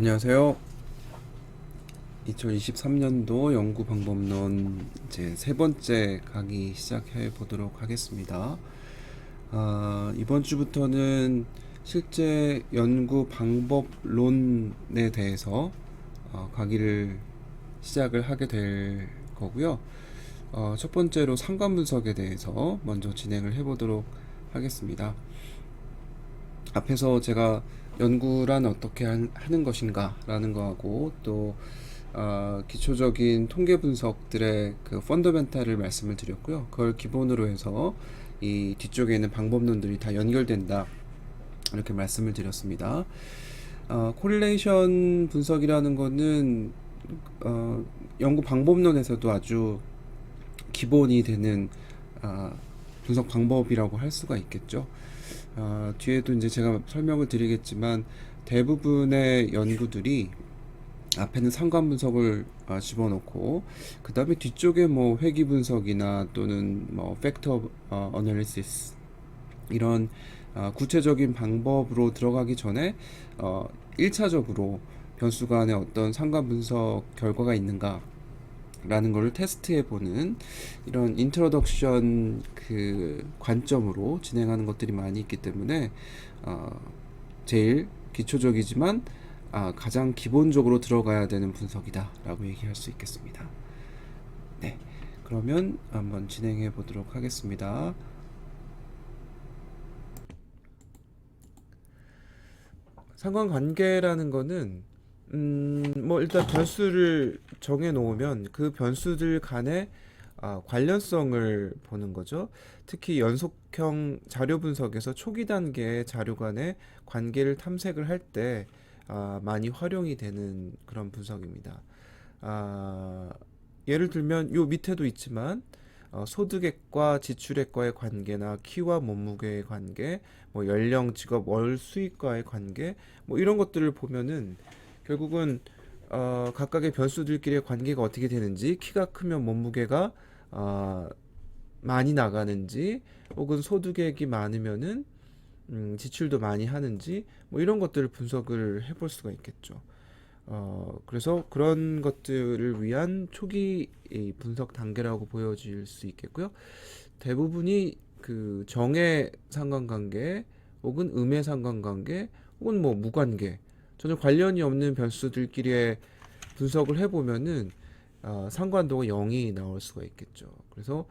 안녕하세요. 2023년도 연구 방법론 이제 세 번째 강의 시작해 보도록 하겠습니다. 이번 주부터는 실제 연구 방법론에 대해서 강의를 시작을 하게 될 거고요. 첫 번째로 상관 분석에 대해서 먼저 진행을 해 보도록 하겠습니다. 앞에서 제가 연구란 어떻게 하는 것인가 라는 거하고 또 기초적인 통계 분석들의 그 펀더멘탈을 말씀을 드렸고요. 그걸 기본으로 해서 이 뒤쪽에 있는 방법론들이 다 연결된다 이렇게 말씀을 드렸습니다. 코릴레이션 분석이라는 거는 연구 방법론에서도 아주 기본이 되는 분석 방법이라고 할 수가 있겠죠. 뒤에도 이제 제가 설명을 드리겠지만 대부분의 연구들이 앞에는 상관 분석을 집어넣고 그 다음에 뒤쪽에 뭐 회귀 분석이나 또는 뭐 팩터 어널리시스 이런 구체적인 방법으로 들어가기 전에 1차적으로 변수 간에 어떤 상관 분석 결과가 있는가 라는 거를 테스트해 보는 이런 인트로덕션 그 관점으로 진행하는 것들이 많이 있기 때문에 제일 기초적이지만 가장 기본적으로 들어가야 되는 분석이다 라고 얘기할 수 있겠습니다. 네, 그러면 한번 진행해 보도록 하겠습니다. 상관관계라는 거는 뭐 일단 변수를 정해 놓으면 그 변수들 간의 관련성을 보는 거죠. 특히 연속형 자료 분석에서 초기 단계의 자료 간의 관계를 탐색을 할 때 많이 활용이 되는 그런 분석입니다. 예를 들면 요 밑에도 있지만 소득액과 지출액과의 관계나 키와 몸무게의 관계, 뭐 연령, 직업, 월 수익과의 관계, 뭐 이런 것들을 보면은 결국은 각각의 변수들끼리의 관계가 어떻게 되는지, 키가 크면 몸무게가 많이 나가는지, 혹은 소득액이 많으면은 지출도 많이 하는지, 뭐 이런 것들을 분석을 해볼 수가 있겠죠. 그래서 그런 것들을 위한 초기 이 분석 단계라고 보여질 수 있겠고요. 대부분이 그 정의 상관관계 혹은 음의 상관관계 혹은 뭐 무관계 전혀 관련이 없는 변수들끼리의 분석을 해보면은 상관도가 0이 나올 수가 있겠죠. 그래서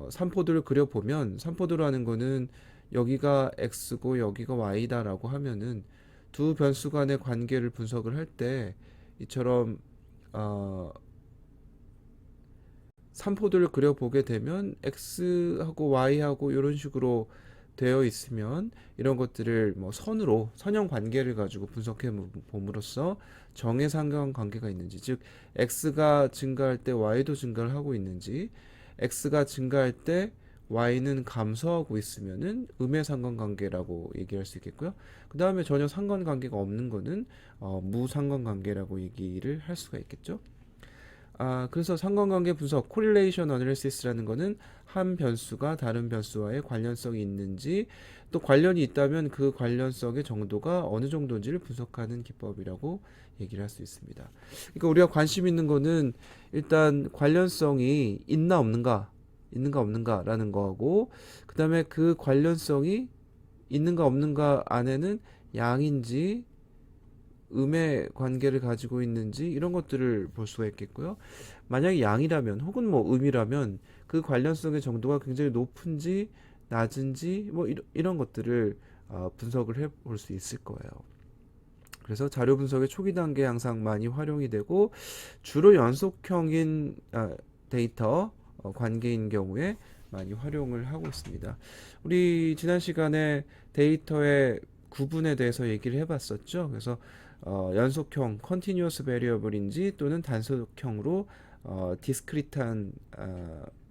삼포도를 그려보면 삼포도라는 거는 여기가 x고 여기가 y다라고 하면은 두 변수 간의 관계를 분석을 할 때 이처럼 삼포도를 그려보게 되면 x하고 y하고 이런 식으로 되어 있으면 이런 것들을 뭐 선으로 선형 관계를 가지고 분석해 봄으로써 정의 상관관계가 있는지, 즉 x가 증가할 때 y도 증가를 하고 있는지, x가 증가할 때 y는 감소하고 있으면은 음의 상관관계라고 얘기할 수 있겠고요. 그 다음에 전혀 상관관계가 없는 거는 무상관관계라고 얘기를 할 수가 있겠죠. 그래서 상관관계 분석, correlation analysis라는 거는 한 변수가 다른 변수와의 관련성이 있는지, 또 관련이 있다면 그 관련성의 정도가 어느 정도인지를 분석하는 기법이라고 얘기를 할 수 있습니다. 그러니까 우리가 관심 있는 거는 일단 관련성이 있는가 없는가라는 거하고, 그 다음에 그 관련성이 있는가 없는가 안에는 양인지 음의 관계를 가지고 있는지 이런 것들을 볼 수가 있겠고요. 만약에 양이라면 혹은 뭐 음이라면 그 관련성의 정도가 굉장히 높은지 낮은지 뭐 이런 것들을 분석을 해 볼 수 있을 거예요. 그래서 자료 분석의 초기 단계에 항상 많이 활용이 되고 주로 연속형인 데이터 관계인 경우에 많이 활용을 하고 있습니다. 우리 지난 시간에 데이터의 구분에 대해서 얘기를 해봤었죠. 그래서 연속형 continuous variable인지 또는 단속형으로 discrete한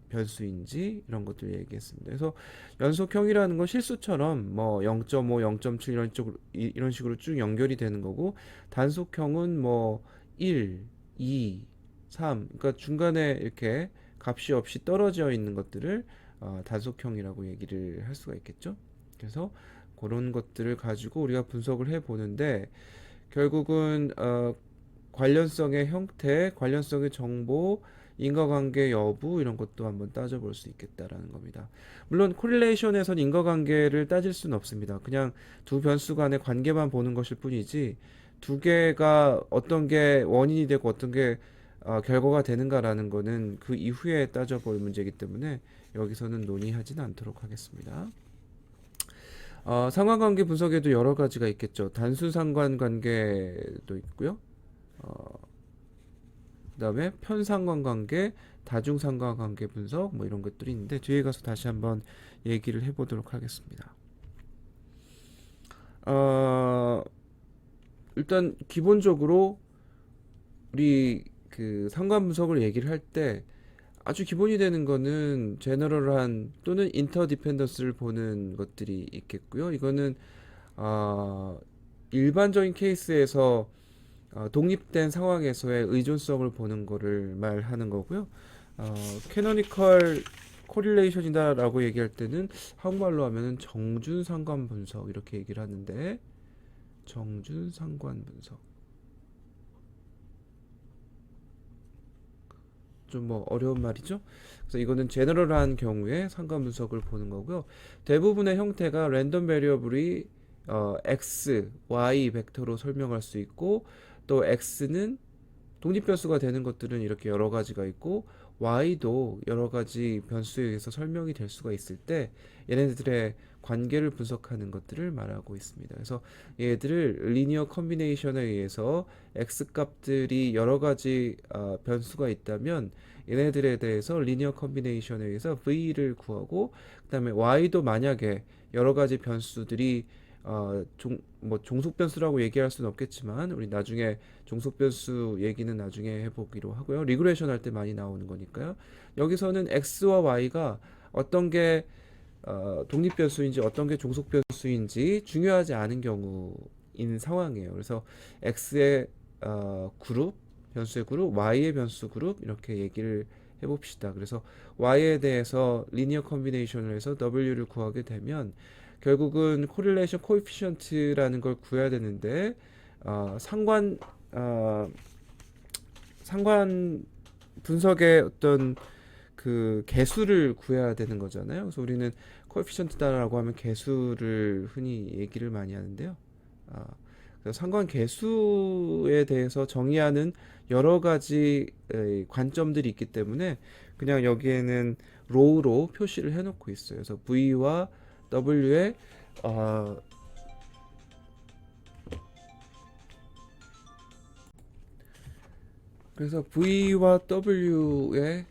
변수인지 이런 것들 얘기했습니다. 그래서 연속형이라는 건 실수처럼 뭐 0.5, 0.7 이런 식으로 쭉 연결이 되는 거고, 단속형은 뭐 1, 2, 3 그러니까 중간에 이렇게 값이 없이 떨어져 있는 것들을 단속형이라고 얘기를 할 수가 있겠죠. 그래서 그런 것들을 가지고 우리가 분석을 해 보는데 결국은 관련성의 형태, 관련성의 정보, 인과관계 여부 이런 것도 한번 따져볼 수 있겠다라는 겁니다. 물론 코릴레이션에선 인과관계를 따질 수는 없습니다. 그냥 두 변수 간의 관계만 보는 것일 뿐이지 두 개가 어떤 게 원인이 되고 어떤 게 결과가 되는가라는 거는 그 이후에 따져볼 문제이기 때문에 여기서는 논의하지는 않도록 하겠습니다. 상관관계 분석에도 여러 가지가 있겠죠. 단수 상관관계도 있고요. 그다음에 편상관관계, 다중상관관계 분석 뭐 이런 것들이 있는데 뒤에 가서 다시 한번 얘기를 해보도록 하겠습니다. 일단 기본적으로 우리 그 상관 분석을 얘기를 할 때 아주 기본이 되는 거는 제너럴한 또는 인터디펜던스를 보는 것들이 있겠고요. 이거는 일반적인 케이스에서 독립된 상황에서의 의존성을 보는 거를 말하는 거고요. 캐노니컬 코릴레이션이다라고 얘기할 때는 한국말로 하면은 정준 상관 분석 이렇게 얘기를 하는데 정준 상관 분석 좀 뭐 어려운 말이죠. 그래서 이거는 제너럴한 경우에 상관 분석을 보는 거고요. 대부분의 형태가 랜덤 베리어블이 x, y 벡터로 설명할 수 있고 또 x는 독립 변수가 되는 것들은 이렇게 여러 가지가 있고 y도 여러 가지 변수에 의해서 설명이 될 수가 있을 때 얘네들의 관계를 분석하는 것들을 말하고 있습니다. 그래서 얘들을 리니어 컨비네이션에 의해서 x 값들이 여러 가지 변수가 있다면 얘네들에 대해서 리니어 컨비네이션에 의해서 v를 구하고 그다음에 y도 만약에 여러 가지 변수들이 종속 변수라고 얘기할 수는 없겠지만 우리 나중에 종속 변수 얘기는 나중에 해보기로 하고요. 리그레이션 할 때 많이 나오는 거니까요. 여기서는 x와 y가 어떤 게 독립 변수인지 어떤 게 종속 변수인지 중요하지 않은 경우인 상황이에요. 그래서 x의 그룹, 변수의 그룹, y의 변수 그룹 이렇게 얘기를 해봅시다. 그래서 y에 대해서 리니어 컨비네이션을 해서 w를 구하게 되면 결국은 코릴레이션 코에피션트라는 걸 구해야 되는데 상관 분석의 어떤 그 개수를 구해야 되는 거잖아요. 그래서 우리는 코에피션트다라고 하면 개수를 흔히 얘기를 많이 하는데요. 그래서 상관 개수에 대해서 정의하는 여러 가지 관점들이 있기 때문에 그냥 여기에는 로우로 표시를 해놓고 있어요. 그래서 V와 W의 그래서 V와 W의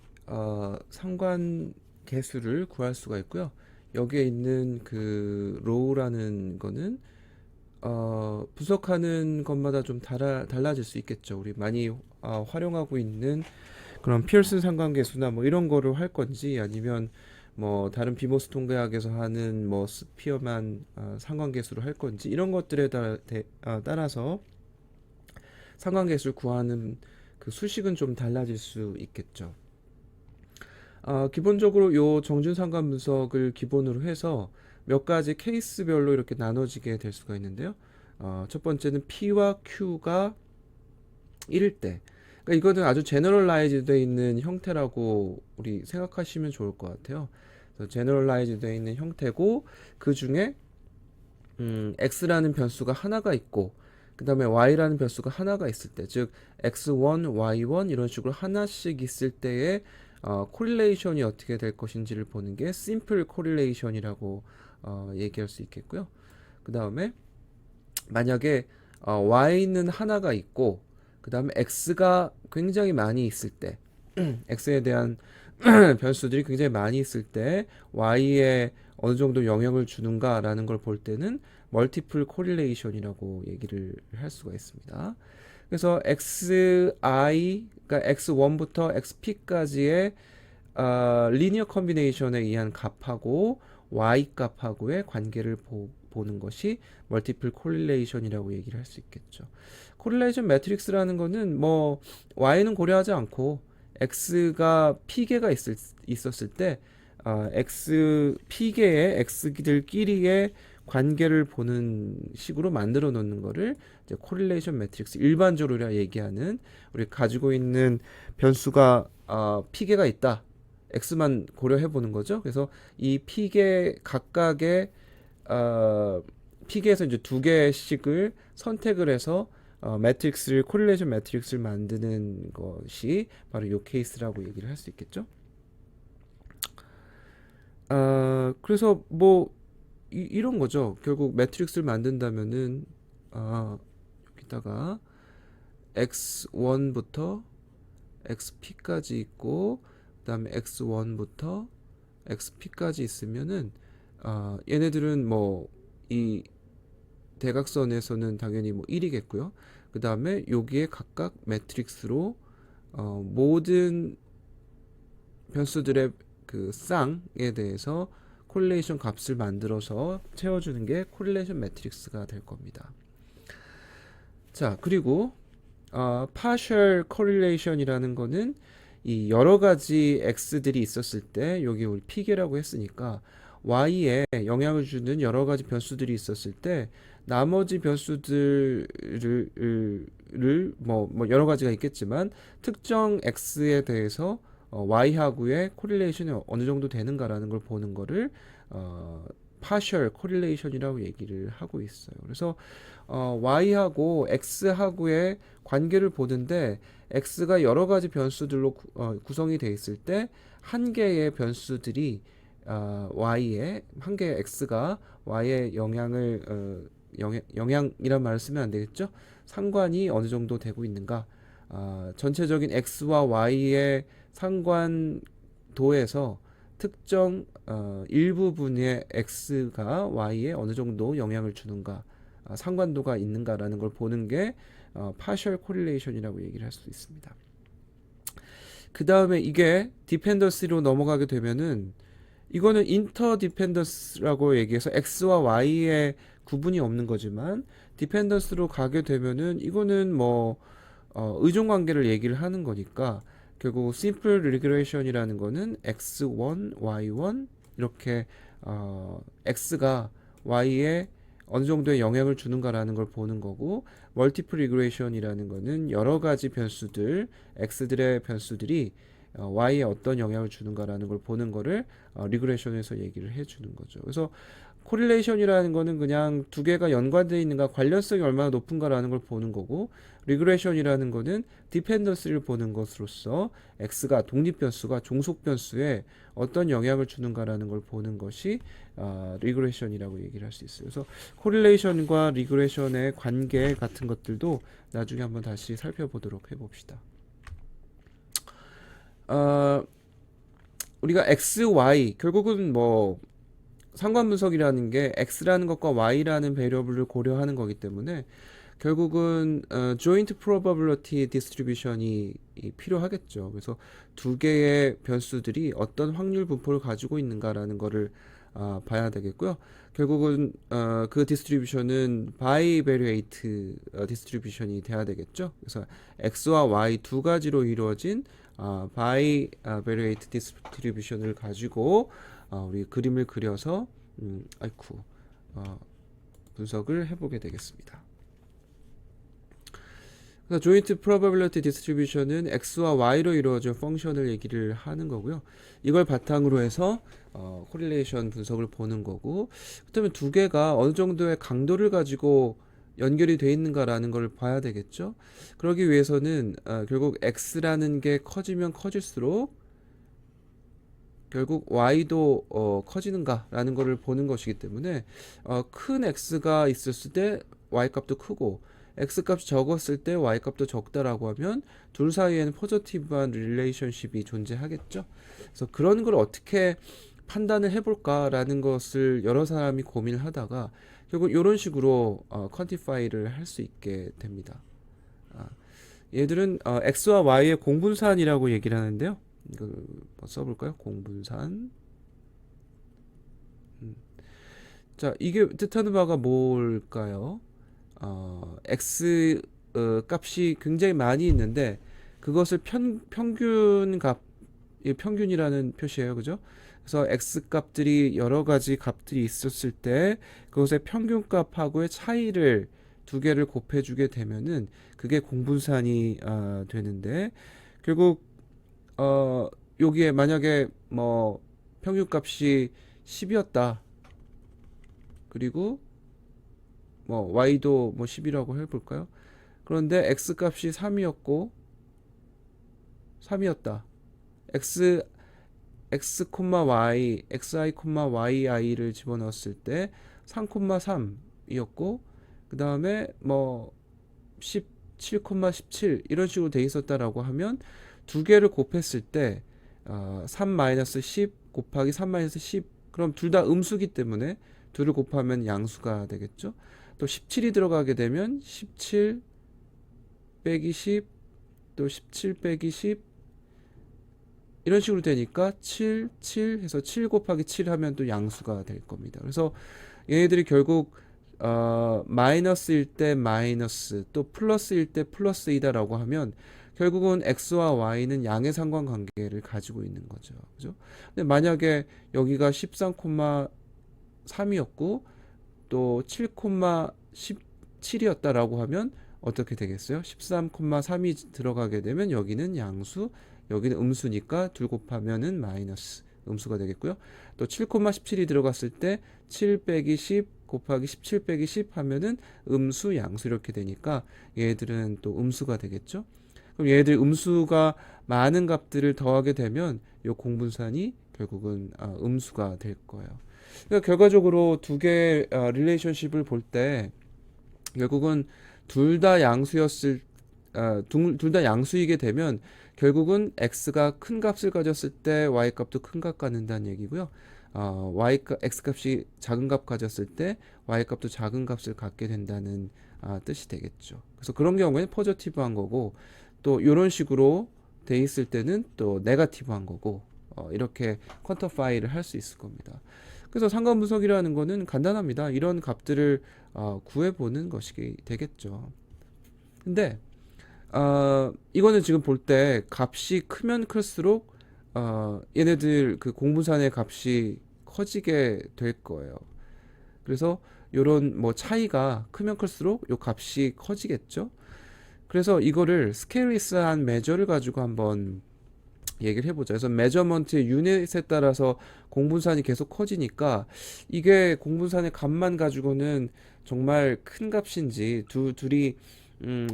상관 개수를 구할 수가 있고요. 여기에 있는 그 로우라는 거는 분석하는 것마다 좀 달라질 수 있겠죠. 우리 많이 활용하고 있는 그런 피어슨 상관계수나 뭐 이런 거를 할 건지 아니면 뭐 다른 비모스 통계학에서 하는 뭐 스피어만 상관계수를 할 건지 이런 것들에 따라서 상관계수를 구하는 그 수식은 좀 달라질 수 있겠죠. 기본적으로 요 정준 상관 분석을 기본으로 해서 몇 가지 케이스별로 이렇게 나눠지게 될 수가 있는데요. 첫 번째는 P와 Q가 1일 때. 그러니까 이거는 아주 제너럴라이즈 되어 있는 형태라고 우리 생각하시면 좋을 것 같아요. 제너럴라이즈 되어 있는 형태고 그 중에 x라는 변수가 하나가 있고 그 다음에 y라는 변수가 하나가 있을 때, 즉 x1, y1 이런 식으로 하나씩 있을 때의 코릴레이션이 어떻게 될 것인지를 보는 게 심플 코릴레이션이라고 얘기할 수 있겠고요. 그 다음에 만약에 y는 하나가 있고 그 다음에 x가 굉장히 많이 있을 때 x에 대한 변수들이 굉장히 많이 있을 때 y에 어느 정도 영향을 주는가라는 걸 볼 때는 멀티플 코릴레이션이라고 얘기를 할 수가 있습니다. 그래서 xi, 그러니까 x1부터 xp까지의 리니어 컨비네이션에 의한 값하고 y 값하고의 관계를 보는 것이 멀티플 코릴레이션이라고 얘기를 할 수 있겠죠. 코릴레이션 매트릭스라는 거는 뭐 y는 고려하지 않고 x가 p개가 있었을 때 x p개의 x들끼리의 관계를 보는 식으로 만들어 놓는 거를 이제 코릴레이션 매트릭스, 일반적으로 얘기하는, 우리 가지고 있는 변수가 p개가 있다, x만 고려해 보는 거죠. 그래서 이 p개 각각의 p개에서 이제 두 개씩을 선택을 해서 매트릭스를, 코릴레이션 매트릭스를 만드는 것이 바로 이 케이스라고 얘기를 할 수 있겠죠. 그래서 뭐 이런 거죠. 결국 매트릭스를 만든다면은 여기다가 x1부터 xp까지 있고, 그다음에 x1부터 xp까지 있으면은 얘네들은 뭐 이 대각선에서는 당연히 뭐 1이겠고요. 그 다음에 여기에 각각 매트릭스로 모든 변수들의 그 쌍에 대해서 코릴레이션 값을 만들어서 채워주는 게 코릴레이션 매트릭스가 될 겁니다. 자, 그리고 partial correlation이라는 거는 이 여러 가지 x들이 있었을 때, 여기 우리 p개라고 했으니까 y에 영향을 주는 여러 가지 변수들이 있었을 때 나머지 변수들을 뭐 여러 가지가 있겠지만 특정 x에 대해서 y하고의 코릴레이션이 어느 정도 되는가라는 걸 보는 거를 partial correlation이라고 얘기를 하고 있어요. 그래서 y하고 x하고의 관계를 보는데, x가 여러 가지 변수들로 구성이 되어 있을 때 한 개의 변수들이 y에, 한 개의 x가 y에 영향을 영향이란 말을 쓰면 안 되겠죠? 상관이 어느 정도 되고 있는가? 전체적인 x와 y의 상관도에서 특정 일부분의 x가 y에 어느 정도 영향을 주는가, 상관도가 있는가라는 걸 보는 게 partial correlation이라고 얘기를 할 수 있습니다. 그 다음에 이게 dependency로 넘어가게 되면은, 이거는 interdependency라고 얘기해서 x와 y의 구분이 없는 거지만, dependency로 가게 되면은 이거는 뭐 의존 관계를 얘기를 하는 거니까, 결국 simple regression이라는 거는 x1, y1 이렇게 x가 y에 어느 정도의 영향을 주는가라는 걸 보는 거고, 멀티플 리그레이션이라는 거는 여러 가지 변수들, x들의 변수들이 y에 어떤 영향을 주는가라는 걸 보는 거를 리그레이션에서 얘기를 해주는 거죠. 그래서 코릴레이션이라는 거는 그냥 두 개가 연관되어 있는가, 관련성이 얼마나 높은가라는 걸 보는 거고, 리그레이션이라는 거는 디펜던스를 보는 것으로서 x가, 독립 변수가 종속 변수에 어떤 영향을 주는가라는 걸 보는 것이 리그레이션이라고 얘기를 할 수 있어요. 그래서 코릴레이션과 리그레이션의 관계 같은 것들도 나중에 한번 다시 살펴보도록 해봅시다. 우리가 x, y, 결국은 뭐 상관 분석이라는 게 x라는 것과 y라는 베리어블을 고려하는 거기 때문에 결국은 joint probability distribution이 필요하겠죠. 그래서 두 개의 변수들이 어떤 확률 분포를 가지고 있는가라는 거를 봐야 되겠고요. 결국은 그 디스트리뷰션은 바이베리에이트 디스트리뷰션이 돼야 되겠죠. 그래서 x와 y 두 가지로 이루어진 바이베리에이트 디스트리뷰션을 가지고 우리 그림을 그려서 분석을 해보게 되겠습니다. 그래서 joint probability distribution은 x와 y로 이루어진 펑션을 얘기를 하는 거고요. 이걸 바탕으로 해서 코릴레이션 분석을 보는 거고, 그다음에 두 개가 어느 정도의 강도를 가지고 연결이 돼 있는가라는 걸 봐야 되겠죠. 그러기 위해서는 결국 x라는 게 커지면 커질수록 결국 y도 커지는가라는 것을 보는 것이기 때문에 큰 x가 있었을 때 y 값도 크고 x 값이 적었을 때 y 값도 적다라고 하면 둘 사이에는 포지티브한 릴레이션십이 존재하겠죠. 그래서 그런 걸 어떻게 판단을 해볼까라는 것을 여러 사람이 고민을 하다가 결국 이런 식으로 퀀티파이를 할 수 있게 됩니다. 얘들은 x와 y의 공분산이라고 얘기를 하는데요. 이걸 써볼까요? 공분산. 자, 이게 뜻하는 바가 뭘까요? x 값이 굉장히 많이 있는데 그것을 평균 값, 평균이라는 표시예요, 그죠? 그래서 x 값들이 여러 가지 값들이 있었을 때 그것의 평균값하고의 차이를 두 개를 곱해주게 되면은 그게 공분산이 되는데, 결국 여기에 만약에 뭐 평균값이 10이었다. 그리고 뭐 y도 뭐 10이라고 해볼까요? 그런데 x 값이 3이었고 3이었다. x, y, xi, yi를 집어넣었을 때 3,3이었고 그 다음에 뭐 17,17 이런 식으로 돼 있었다라고 하면 두 개를 곱했을 때 3-10 곱하기 3-10, 그럼 둘 다 음수기 때문에 둘을 곱하면 양수가 되겠죠. 또 17이 들어가게 되면 17 빼기 10, 또 17 빼기 10 이런 식으로 되니까 7, 7 해서 7 곱하기 7 하면 또 양수가 될 겁니다. 그래서 얘네들이 결국 마이너스일 때 마이너스, 또 플러스일 때 플러스이다라고 하면 결국은 x와 y는 양의 상관관계를 가지고 있는 거죠. 그죠? 근데 만약에 여기가 13,3이었고 또 7,17이었다라고 하면 어떻게 되겠어요? 13,3이 들어가게 되면 여기는 양수, 여기는 음수니까 둘 곱하면은 마이너스 음수가 되겠고요. 또 7,17이 들어갔을 때 7 빼기 10 곱하기 17 빼기 10 하면은 음수, 양수 이렇게 되니까 얘들은 또 음수가 되겠죠. 그럼 얘들 음수가 많은 값들을 더하게 되면 이 공분산이 결국은 음수가 될 거예요. 그러니까 결과적으로 두 개의 릴레이션십을 볼 때 결국은 둘 다 양수였을 둘 다 양수이게 되면 결국은 x가 큰 값을 가졌을 때 y 값도 큰 값 갖는다는 얘기고요. x 값이 작은 값 가졌을 때 y 값도 작은 값을 갖게 된다는 뜻이 되겠죠. 그래서 그런 경우에는 포저티브한 거고, 또 이런 식으로 돼 있을 때는 또 네거티브한 거고, 이렇게 퀀터파이를 할 수 있을 겁니다. 그래서 상관 분석이라는 거는 간단합니다. 이런 값들을 구해보는 것이 되겠죠. 근데 이거는 지금 볼 때 값이 크면 클수록 얘네들 그 공분산의 값이 커지게 될 거예요. 그래서 요런 뭐 차이가 크면 클수록 요 값이 커지겠죠. 그래서 이거를 스케일리스한 메저를 가지고 한번 얘기를 해보자. 그래서 메저먼트의 유닛에 따라서 공분산이 계속 커지니까 이게 공분산의 값만 가지고는 정말 큰 값인지 둘이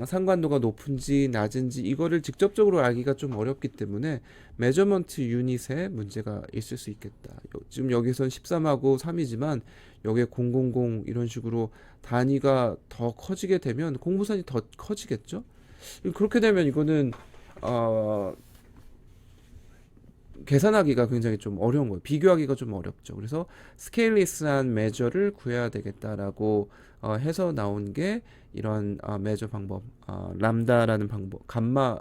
상관도가 높은지 낮은지 이거를 직접적으로 알기가 좀 어렵기 때문에 메저먼트 유닛에 문제가 있을 수 있겠다. 지금 여기선 13하고 3이지만 여기에 000 이런 식으로 단위가 더 커지게 되면 공분산이 더 커지겠죠. 그렇게 되면 이거는 계산하기가 굉장히 좀 어려운 거예요. 비교하기가 좀 어렵죠. 그래서 스케일리스한 메저를 구해야 되겠다라고 해서 나온 게 이런 메저 방법, 람다라는 방법, 감마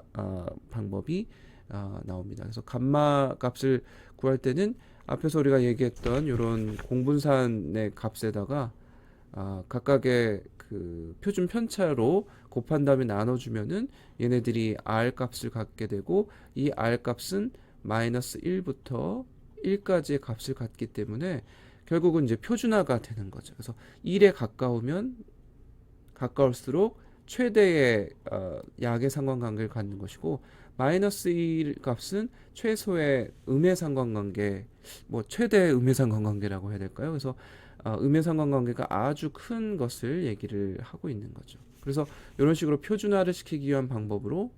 방법이 나옵니다. 그래서 감마 값을 구할 때는 앞에서 우리가 얘기했던 이런 공분산의 값에다가 각각의 그 표준 편차로 곱한 다음에 나눠주면은 얘네들이 R 값을 갖게 되고, 이 R 값은 마이너스 1부터 1까지의 값을 갖기 때문에 결국은 이제 표준화가 되는 거죠. 그래서 1에 가까우면 가까울수록 최대의 약의 상관관계를 갖는 것이고, 마이너스 1 값은 최소의 음의 상관관계, 뭐 최대의 음의 상관관계라고 해야 될까요? 그래서 음의 상관관계가 아주 큰 것을 얘기를 하고 있는 거죠. 그래서 이런 식으로 표준화를 시키기 위한 방법으로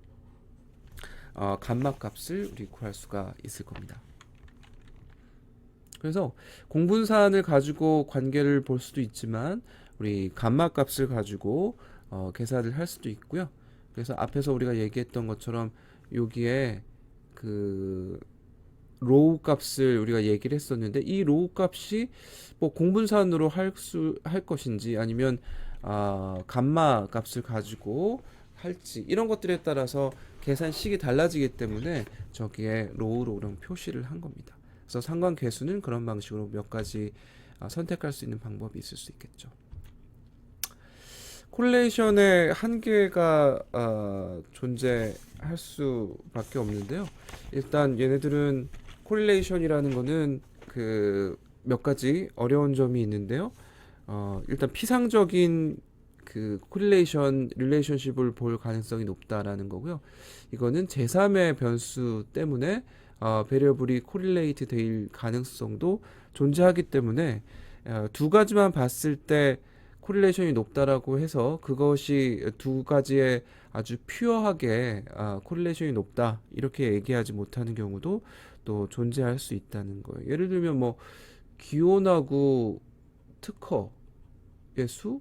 감마 값을 우리 구할 수가 있을 겁니다. 그래서 공분산을 가지고 관계를 볼 수도 있지만 우리 감마 값을 가지고 계산을 할 수도 있고요. 그래서 앞에서 우리가 얘기했던 것처럼 여기에 그 로우 값을 우리가 얘기를 했었는데, 이 로우 값이 뭐 공분산으로 할 것인지 아니면 감마 값을 가지고 할지 이런 것들에 따라서 계산식이 달라지기 때문에 저기에 로우로 그런 표시를 한 겁니다. 그래서 상관 계수는 그런 방식으로 몇 가지 선택할 수 있는 방법이 있을 수 있겠죠. 콜레이션의 한계가 존재할 수밖에 없는데요. 일단 얘네들은 콜레이션이라는 거는 그 몇 가지 어려운 점이 있는데요. 일단 피상적인 그 코릴레이션 릴레이션십을 볼 가능성이 높다라는 거고요. 이거는 제3의 변수 때문에 베리어블이 코릴레이트 될 가능성도 존재하기 때문에 두 가지만 봤을 때 코릴레이션이 높다라고 해서 그것이 두 가지의 아주 퓨어하게 코릴레이션이 높다 이렇게 얘기하지 못하는 경우도 또 존재할 수 있다는 거예요. 예를 들면 뭐 기온하고 특허의 수를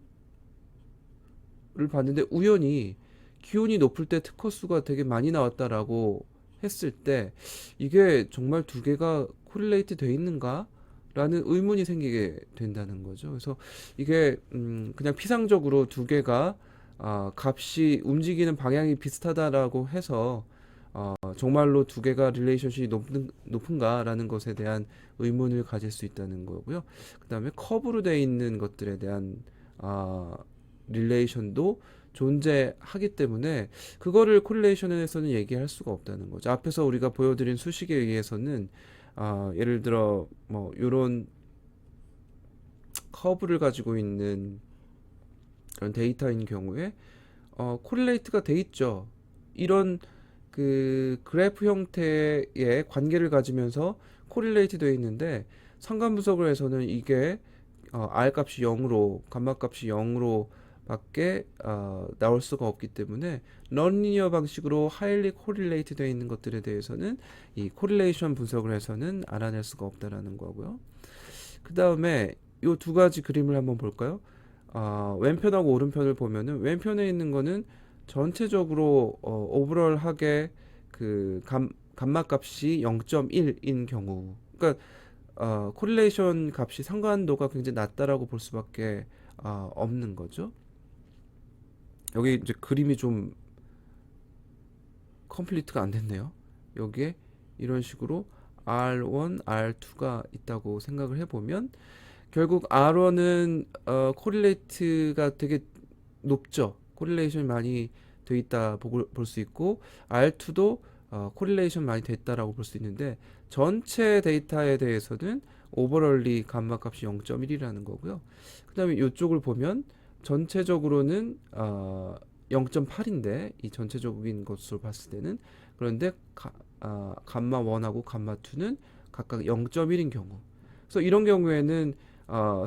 봤는데 우연히 기온이 높을 때 특허 수가 되게 많이 나왔다라고 했을 때 이게 정말 두 개가 코릴레이트 돼 있는가? 라는 의문이 생기게 된다는 거죠. 그래서 이게 그냥 피상적으로 두 개가 값이 움직이는 방향이 비슷하다라고 해서 정말로 두 개가 릴레이션십이 높은가라는 것에 대한 의문을 가질 수 있다는 거고요. 그 다음에 커브로 되어 있는 것들에 대한 릴레이션도 존재하기 때문에 그거를 코릴레이션에서는 얘기할 수가 없다는 거죠. 앞에서 우리가 보여드린 수식에 의해서는 예를 들어 뭐 이런 커브를 가지고 있는 그런 데이터인 경우에 코릴레이트가 돼 있죠. 이런 그 그래프 형태의 관계를 가지면서 코릴레이트 되어 있는데 상관 분석을 해서는 이게 R 값이 0으로 감마 값이 0으로 밖에 나올 수가 없기 때문에 넌리니어 방식으로 하일리 코릴레이트 되어 있는 것들에 대해서는 이 코릴레이션 분석을 해서는 알아낼 수가 없다라는 거고요. 그 다음에 이 두 가지 그림을 한번 볼까요? 왼편하고 오른편을 보면은 왼편에 있는 거는 전체적으로 오버럴하게 그 감마 값이 0.1인 경우, 그러니까 코릴레이션 값이 상관도가 굉장히 낮다라고 볼 수밖에 없는 거죠. 여기 이제 그림이 좀 컴플리트가 안 됐네요. 여기에 이런 식으로 R1, R2가 있다고 생각을 해보면 결국 R1은 코릴레이트가 되게 높죠. 코릴레이션이 많이 돼 있다 볼 수 있고 R2도 코릴레이션 많이 됐다라고 볼 수 있는데 전체 데이터에 대해서는 오버럴리 감마 값이 0.1이라는 거고요. 그 다음에 이쪽을 보면 전체적으로는 0.8인데 이 전체적인 것으로 봤을 때는 그런데 감마 1하고 감마 2는 각각 0.1인 경우, 그래서 이런 경우에는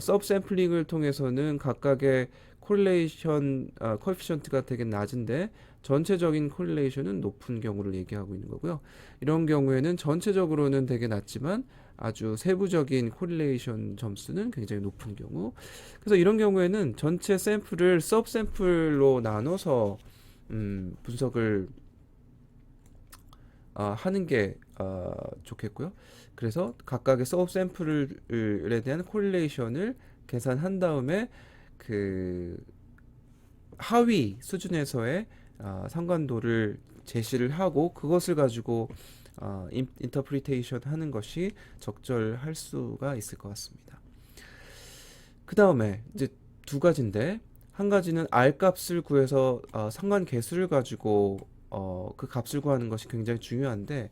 서브 샘플링을 통해서는 각각의 코릴레이션 코에피션트가 되게 낮은데 전체적인 코릴레이션은 높은 경우를 얘기하고 있는 거고요. 이런 경우에는 전체적으로는 되게 낮지만 아주 세부적인 코릴레이션 점수는 굉장히 높은 경우. 그래서 이런 경우에는 전체 샘플을 서브 샘플로 나눠서 분석을 하는 게 좋겠고요. 그래서 각각의 서브 샘플에 대한 코릴레이션을 계산한 다음에 그 하위 수준에서의 상관도를 제시를 하고 그것을 가지고 인터프리테이션 하는 것이 적절할 수가 있을 것 같습니다. 그 다음에 이제 두 가지인데 한 가지는 R 값을 구해서 상관 계수를 가지고 그 값을 구하는 것이 굉장히 중요한데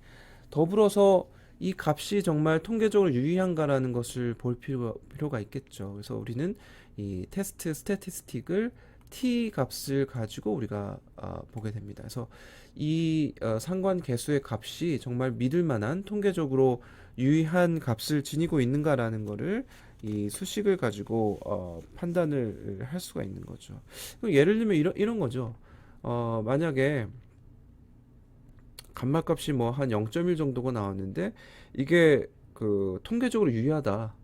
더불어서 이 값이 정말 통계적으로 유의한가라는 것을 볼 필요가 있겠죠. 그래서 우리는 이 테스트 스태티스틱을 t 값을 가지고 우리가 보게 됩니다. 그래서 이 상관 계수의 값이 정말 믿을 만한 통계적으로 유의한 값을 지니고 있는가라는 거를 이 수식을 가지고 판단을 할 수가 있는 거죠. 예를 들면 이런 거죠. 만약에 감마 값이 뭐 한 0.1 정도가 나왔는데 이게 그 통계적으로 유의하다.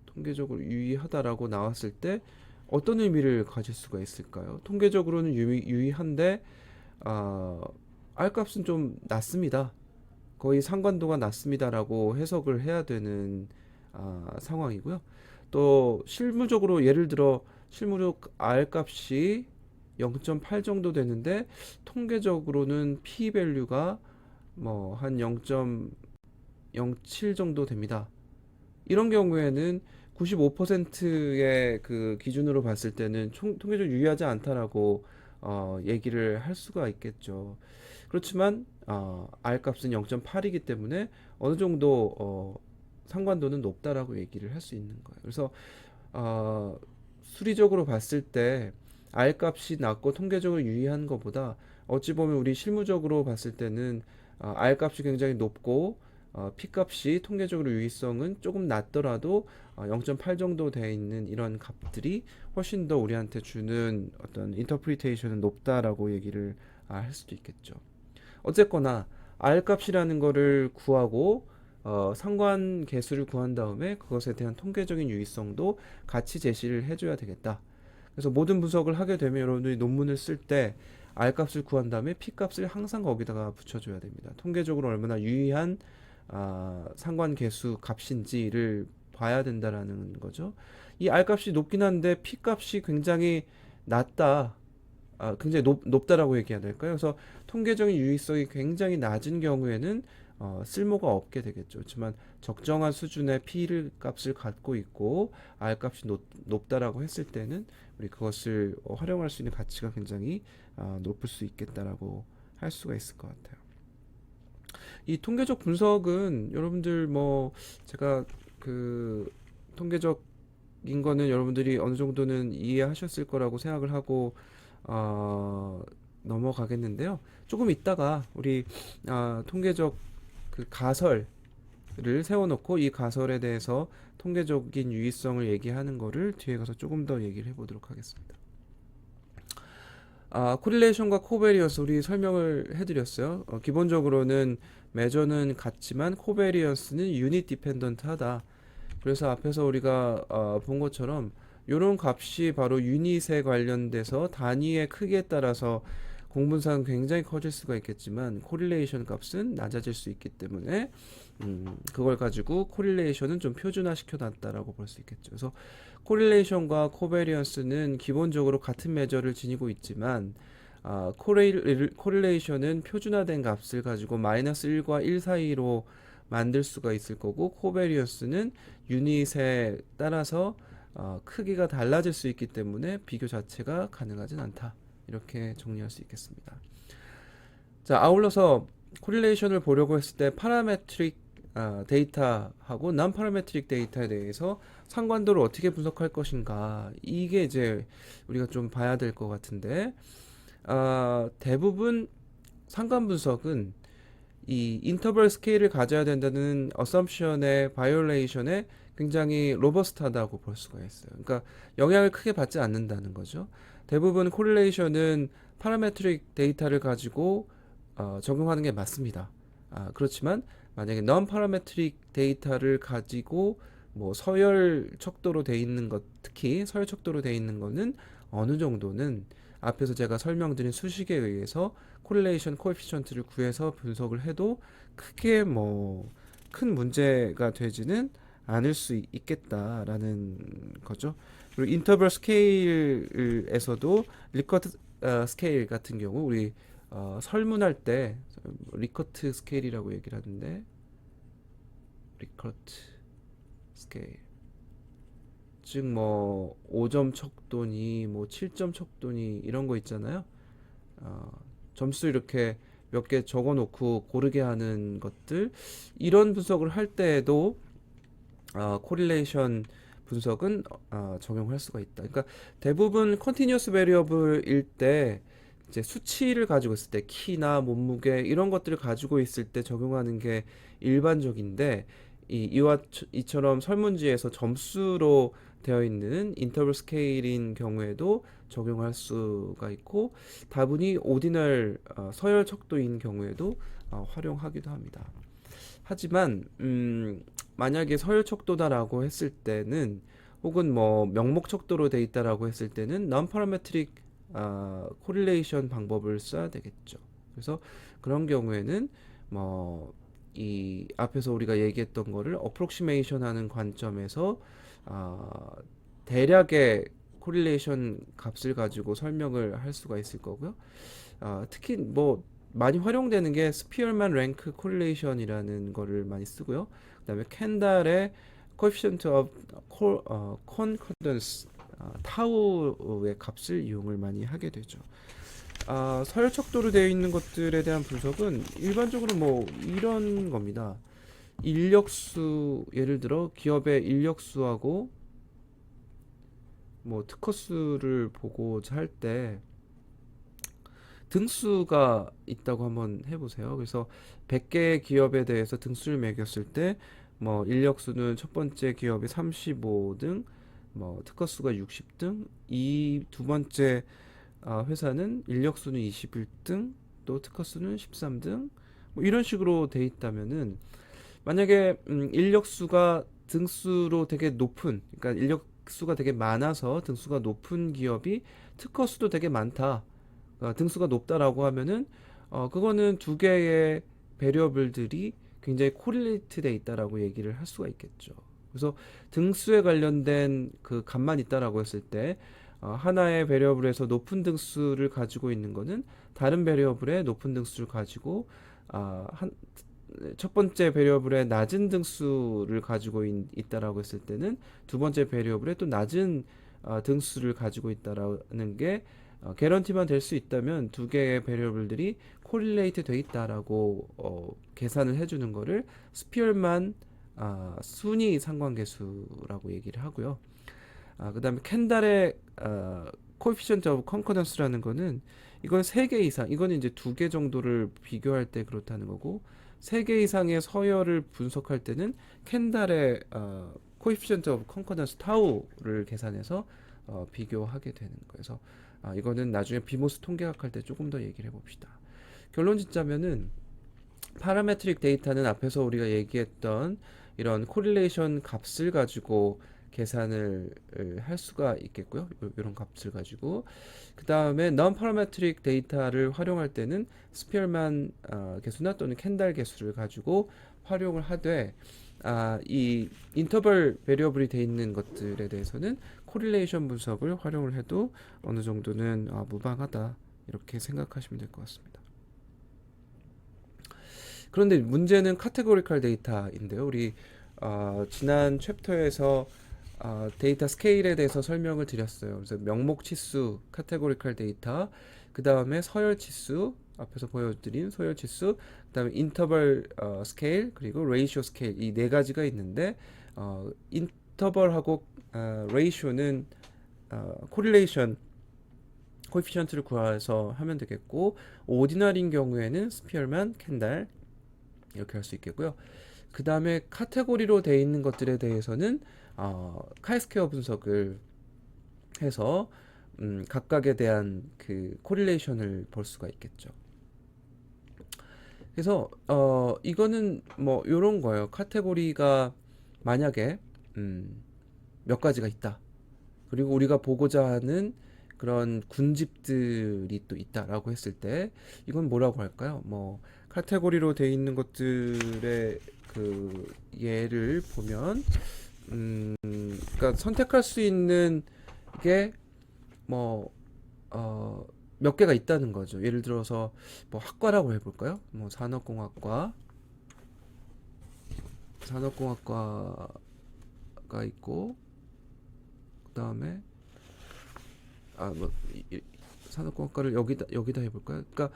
통계적으로 유의하다라고 나왔을 때 어떤 의미를 가질 수가 있을까요? 통계적으로는 유의한데 R 값은 좀 낮습니다. 거의 상관도가 낮습니다라고 해석을 해야 되는 상황이고요. 또 실무적으로 예를 들어 실무적 R 값이 0.8 정도 되는데 통계적으로는 p 밸류가 뭐 한 0.07 정도 됩니다. 이런 경우에는 95%의 그 기준으로 봤을 때는 통계적으로 유의하지 않다라고 얘기를 할 수가 있겠죠. 그렇지만 R 값은 0.8이기 때문에 어느 정도 상관도는 높다라고 얘기를 할 수 있는 거예요. 그래서 수리적으로 봤을 때 R 값이 낮고 통계적으로 유의한 것보다 어찌 보면 우리 실무적으로 봤을 때는 R 값이 굉장히 높고 P 값이 통계적으로 유의성은 조금 낮더라도 0.8 정도 돼 있는 이런 값들이 훨씬 더 우리한테 주는 어떤 인터프리테이션은 높다라고 얘기를 할 수도 있겠죠. 어쨌거나 R 값이라는 거를 구하고 상관 계수를 구한 다음에 그것에 대한 통계적인 유의성도 같이 제시를 해줘야 되겠다. 그래서 모든 분석을 하게 되면 여러분들이 논문을 쓸 때 R 값을 구한 다음에 P 값을 항상 거기다가 붙여줘야 됩니다. 통계적으로 얼마나 유의한 상관 계수 값인지를 봐야 된다라는 거죠. 이 R 값이 높긴 한데 P 값이 굉장히 낮다. 굉장히 높다라고 얘기해야 될까요? 그래서 통계적인 유의성이 굉장히 낮은 경우에는 쓸모가 없게 되겠죠. 그렇지만 적정한 수준의 P 값을 갖고 있고 R 값이 높다라고 했을 때는 우리 그것을 활용할 수 있는 가치가 굉장히 높을 수 있겠다라고 할 수가 있을 것 같아요. 이 통계적 분석은 여러분들 뭐 제가 그 통계적인 거는 여러분들이 어느 정도는 이해하셨을 거라고 생각을 하고 어, 넘어가겠는데요. 조금 있다가 우리 통계적 그 가설을 세워놓고 이 가설에 대해서 통계적인 유의성을 얘기하는 거를 뒤에 가서 조금 더 얘기를 해보도록 하겠습니다. 코릴레이션과 코베리언스 우리 설명을 해드렸어요. 기본적으로는 메저는 같지만 코베리언스는 유닛 디펜던트 하다. 그래서 앞에서 우리가 본 것처럼 이런 값이 바로 유닛에 관련돼서 단위의 크기에 따라서 공분상은 굉장히 커질 수가 있겠지만 코릴레이션 값은 낮아질 수 있기 때문에 그걸 가지고 코릴레이션은 좀 표준화 시켜놨다라고 볼 수 있겠죠. 그래서 코릴레이션과 코베리언스는 기본적으로 같은 매저를 지니고 있지만 코릴레이션은 표준화된 값을 가지고 마이너스 1과 1 사이로 만들 수가 있을 거고 코베리언스는 유닛에 따라서 크기가 달라질 수 있기 때문에 비교 자체가 가능하진 않다. 이렇게 정리할 수 있겠습니다. 자, 아울러서 코릴레이션을 보려고 했을 때 파라메트릭 데이터하고 non 파라메트릭 데이터에 대해서 상관도를 어떻게 분석할 것인가 이게 이제 우리가 좀 봐야 될 것 같은데 대부분 상관 분석은 이 인터벌 스케일을 가져야 된다는 어썸션의 바이올레이션에 굉장히 로버스트하다고 볼 수가 있어요. 그러니까 영향을 크게 받지 않는다는 거죠. 대부분 코릴레이션은 파라메트릭 데이터를 가지고 적용하는 게 맞습니다. 그렇지만 만약에 non 파라메트릭 데이터를 가지고 뭐 서열 척도로 돼 있는 것, 특히 서열 척도로 돼 있는 거는 어느 정도는 앞에서 제가 설명드린 수식에 의해서 코릴레이션 코에피션트를 구해서 분석을 해도 크게 뭐 큰 문제가 되지는 않을 수 있겠다라는 거죠. 그리고 인터벌 스케일에서도 리커트 스케일 같은 경우 우리 설문할 때 리커트 스케일이라고 얘기를 하는데 리커트 스케일 즉 뭐 5점 척도니 뭐 7점 척도니 이런 거 있잖아요. 점수 이렇게 몇 개 적어 놓고 고르게 하는 것들 이런 분석을 할 때에도 코릴레이션 분석은 적용할 수가 있다. 그러니까 대부분 컨티뉴어스 베리어블일 때 이제 수치를 가지고 있을 때 키나 몸무게 이런 것들을 가지고 있을 때 적용하는 게 일반적인데 이처럼 설문지에서 점수로 되어 있는 인터벌 스케일인 경우에도 적용할 수가 있고 다분히 오디널 서열 척도인 경우에도 활용하기도 합니다. 하지만 만약에 서열 척도다라고 했을 때는 혹은 뭐 명목 척도로 돼 있다라고 했을 때는 non parametric 코릴레이션 방법을 써야 되겠죠. 그래서 그런 경우에는 뭐 이 앞에서 우리가 얘기했던 거를 어프록시메이션 하는 관점에서 대략의 코릴레이션 값을 가지고 설명을 할 수가 있을 거고요. 특히 뭐 많이 활용되는 게 스피어만 랭크 코릴레이션이라는 거를 많이 쓰고요. 그다음에 켄달의 coefficient of concordance 타우의 값을 이용을 많이 하게 되죠. 서열척도로 되어 있는 것들에 대한 분석은 일반적으로 뭐 이런 겁니다. 인력수, 예를 들어 기업의 인력수하고 뭐 특허수를 보고자 할 때 등수가 있다고 한번 해보세요. 그래서 100개의 기업에 대해서 등수를 매겼을 때 뭐 인력수는 첫 번째 기업이 35등, 뭐 특허수가 60등, 이 두 번째 회사는 인력수는 21등, 또 특허수는 13등, 뭐 이런 식으로 돼 있다면은 만약에 인력수가 등수로 되게 높은, 그러니까 인력수가 되게 많아서 등수가 높은 기업이 특허수도 되게 많다, 등수가 높다라고 하면은 그거는 두 개의 베리어블들이 굉장히 코릴레이트 돼 있다라고 얘기를 할 수가 있겠죠. 그래서 등수에 관련된 그 값만 있다라고 했을 때 하나의 베리어블에서 높은 등수를 가지고 있는 거는 다른 베리어블의 높은 등수를 가지고 한 첫 번째 베리어블의 낮은 등수를 가지고 있다라고 했을 때는 두 번째 베리어블의 또 낮은 등수를 가지고 있다라는 게 개런티만 될 수 있다면 두 개의 베리어블들이 코릴레이트 돼 있다라고 계산을 해주는 거를 스피얼만 순위 상관계수라고 얘기를 하고요. 그다음에 켄달의 코에피션트 오브 컨커던스라는 거는 이건 3개 이상, 이거는 이제 2개 정도를 비교할 때 그렇다는 거고, 3개 이상의 서열을 분석할 때는 켄달의 코에피션트 오브 컨커던스 타우를 계산해서 비교하게 되는 거예요. 그래서 이거는 나중에 비모스 통계학 할 때 조금 더 얘기를 해봅시다. 결론 짓자면은 파라메트릭 데이터는 앞에서 우리가 얘기했던 이런 코릴레이션 값을 가지고 계산을 할 수가 있겠고요. 이런 값을 가지고 그 다음에 non parametric 데이터를 활용할 때는 스피얼만 개수나 또는 켄달 개수를 가지고 활용을 하되 이 인터벌 베리어블이 돼 있는 것들에 대해서는 코릴레이션 분석을 활용을 해도 어느 정도는 무방하다, 이렇게 생각하시면 될 것 같습니다. 그런데 문제는 카테고리컬 데이터인데요. 우리 지난 챕터에서 데이터 스케일에 대해서 설명을 드렸어요. 그래서 명목 치수, 카테고리컬 데이터, 그 다음에 서열 치수, 앞에서 보여드린 서열 치수, 그 다음에 인터벌 스케일, 그리고 레이쇼 스케일, 이 네 가지가 있는데 인터벌하고 레이쇼는 코릴레이션 코에피션트를 구해서 하면 되겠고, 오디널인 경우에는 스피얼만, 켄달 이렇게 할 수 있겠고요. 그 다음에 카테고리로 되어 있는 것들에 대해서는 카이스퀘어 분석을 해서 각각에 대한 그 코릴레이션을 볼 수가 있겠죠. 그래서 이거는 뭐 요런 거예요. 카테고리가 만약에 몇 가지가 있다, 그리고 우리가 보고자 하는 그런 군집들이 또 있다라고 했을 때 이건 뭐라고 할까요? 뭐 카테고리로 되어 있는 것들의 그 예를 보면 그러니까 선택할 수 있는 게 뭐 몇 개가 있다는 거죠. 예를 들어서 뭐 학과라고 해볼까요? 뭐 산업공학과가 있고, 그 다음에 뭐 산업공학과를 여기다 해볼까요? 그러니까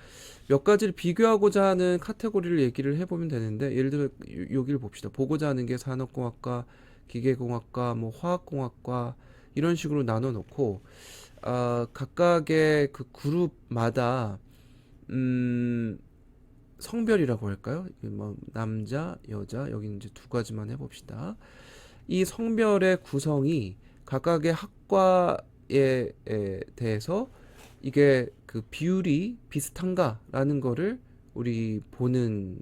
몇 가지를 비교하고자 하는 카테고리를 얘기를 해보면 되는데, 예를 들어 여기를 봅시다. 보고자 하는 게 산업공학과, 기계공학과, 뭐 화학공학과 이런 식으로 나눠 놓고 각각의 그 그룹마다 성별이라고 할까요? 뭐 남자, 여자, 여기는 이제 두 가지만 해봅시다. 이 성별의 구성이 각각의 학과에 대해서 이게 그 비율이 비슷한가라는 거를 우리 보는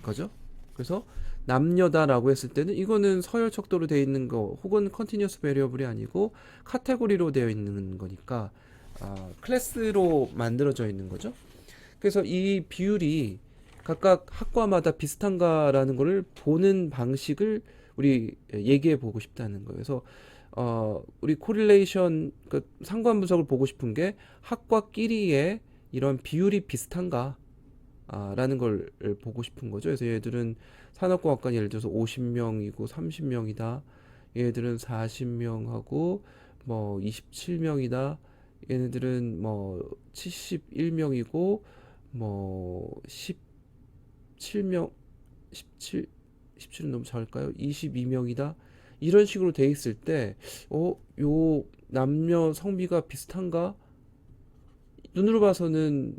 거죠. 그래서 남녀다라고 했을 때는 이거는 서열 척도로 되어 있는 거 혹은 컨티뉴어스 베리어블이 아니고 카테고리로 되어 있는 거니까 클래스로 만들어져 있는 거죠. 그래서 이 비율이 각각 학과마다 비슷한가라는 거를 보는 방식을 우리 얘기해 보고 싶다는 거예요. 그래서 우리 코릴레이션, 그 상관 분석을 보고 싶은 게 학과끼리의 이런 비율이 비슷한가 라는 걸 보고 싶은 거죠. 그래서 얘들은 산업공학과 예를 들어서 50명이고 30명이다. 얘들은 40명하고 뭐 27명이다. 얘네들은 뭐 71명이고 뭐 17명 17 17은 너무 작을까요? 22명이다. 이런 식으로 돼 있을 때, 요 남녀 성비가 비슷한가? 눈으로 봐서는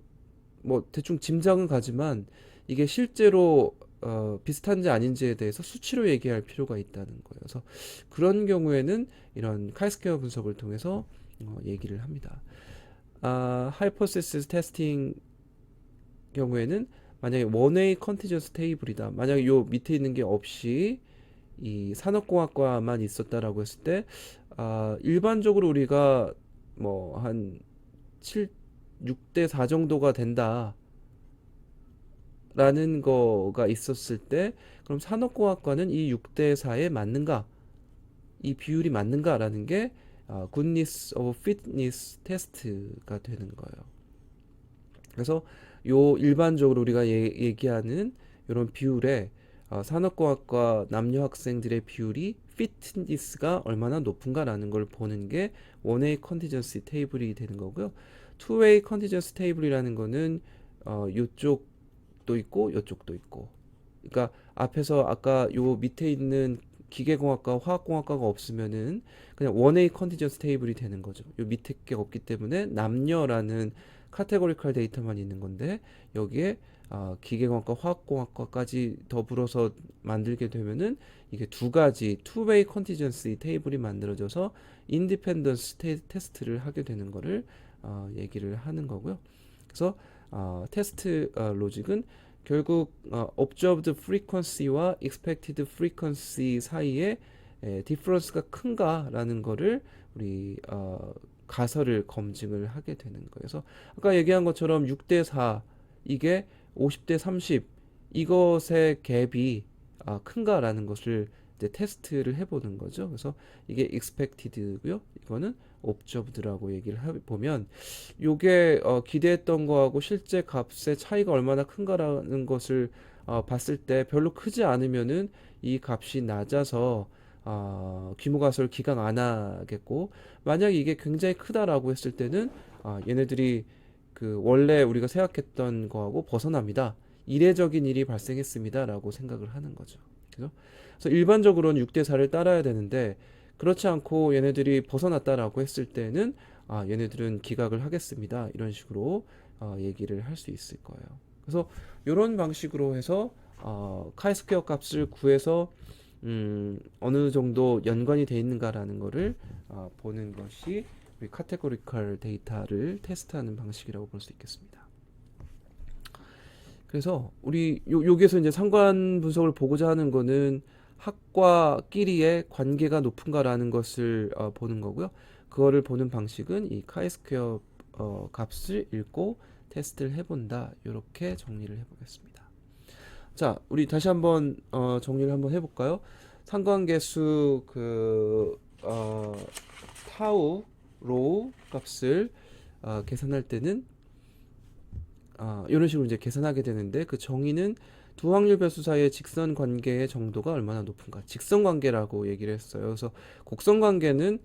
뭐 대충 짐작은 가지만 이게 실제로 비슷한지 아닌지에 대해서 수치로 얘기할 필요가 있다는 거예요. 그래서 그런 경우에는 이런 카이스퀘어 분석을 통해서 얘기를 합니다. 하이포시스 테스팅 경우에는 만약에 원웨이 컨티전스 테이블이다. 만약에 요 밑에 있는 게 없이 이 산업공학과만 있었다라고 했을 때, 일반적으로 우리가 뭐 한 7, 6대 4 정도가 된다라는 거가 있었을 때, 그럼 산업공학과는 이 6대 4에 맞는가? 이 비율이 맞는가라는 게 Goodness of Fitness 테스트가 되는 거예요. 그래서 요 일반적으로 우리가 얘기하는 이런 비율에 산업공학과 남녀 학생들의 비율이 피트니스가 얼마나 높은가라는 걸 보는 게 원웨이 컨티전시 테이블이 되는 거고요. 투웨이 컨티전시 테이블이라는 거는 요쪽도 있고 요쪽도 있고. 그러니까 앞에서 아까 요 밑에 있는 기계공학과, 화학공학과가 없으면은 그냥 원웨이 컨티전스 테이블이 되는 거죠. 요 밑에 게 없기 때문에 남녀라는 카테고리컬 데이터만 있는 건데 여기에 기계공학과, 화학공학과까지 더불어서 만들게 되면은 이게 두 가지 투웨이 컨티전시 테이블이 만들어져서 인디펜던스 테스트를 하게 되는 거를 얘기를 하는 거고요. 그래서 테스트 로직은 결국 observed frequency와 expected frequency 사이에 디퍼런스가 큰가라는 거를 우리 가설을 검증을 하게 되는 거예요. 그래서 아까 얘기한 것처럼 6대 4 이게 50대 30 이것의 갭이 큰가라는 것을 이제 테스트를 해보는 거죠. 그래서 이게 expected고요. 이거는 observed라고 얘기를 보면 요게 기대했던 거하고 실제 값의 차이가 얼마나 큰가라는 것을 봤을 때 별로 크지 않으면은 이 값이 낮아서 규모 가설 기각 안 하겠고, 만약 이게 굉장히 크다라고 했을 때는 얘네들이 그 원래 우리가 생각했던 거하고 벗어납니다. 이례적인 일이 발생했습니다라고 생각을 하는 거죠. 그래서 일반적으로는 6대 4를 따라야 되는데 그렇지 않고 얘네들이 벗어났다라고 했을 때는 얘네들은 기각을 하겠습니다. 이런 식으로 얘기를 할 수 있을 거예요. 그래서 이런 방식으로 해서 카이스퀘어 값을 구해서 어느 정도 연관이 돼 있는가라는 거를 보는 것이 우리 카테고리컬 데이터를 테스트하는 방식이라고 볼 수 있겠습니다. 그래서 우리 여기에서 이제 상관 분석을 보고자 하는 거는 학과끼리의 관계가 높은가라는 것을 보는 거고요. 그거를 보는 방식은 이 카이스퀘어 값을 읽고 테스트를 해본다. 이렇게 정리를 해보겠습니다. 자, 우리 다시 한번 정리를 한번 해볼까요? 상관계수 타우 로우 값을 계산할 때는 이런 식으로 이제 계산하게 되는데 그 정의는 두 확률 배수 사이의 직선 관계의 정도가 얼마나 높은가. 직선 관계라고 얘기를 했어요. 그래서 곡선 관계는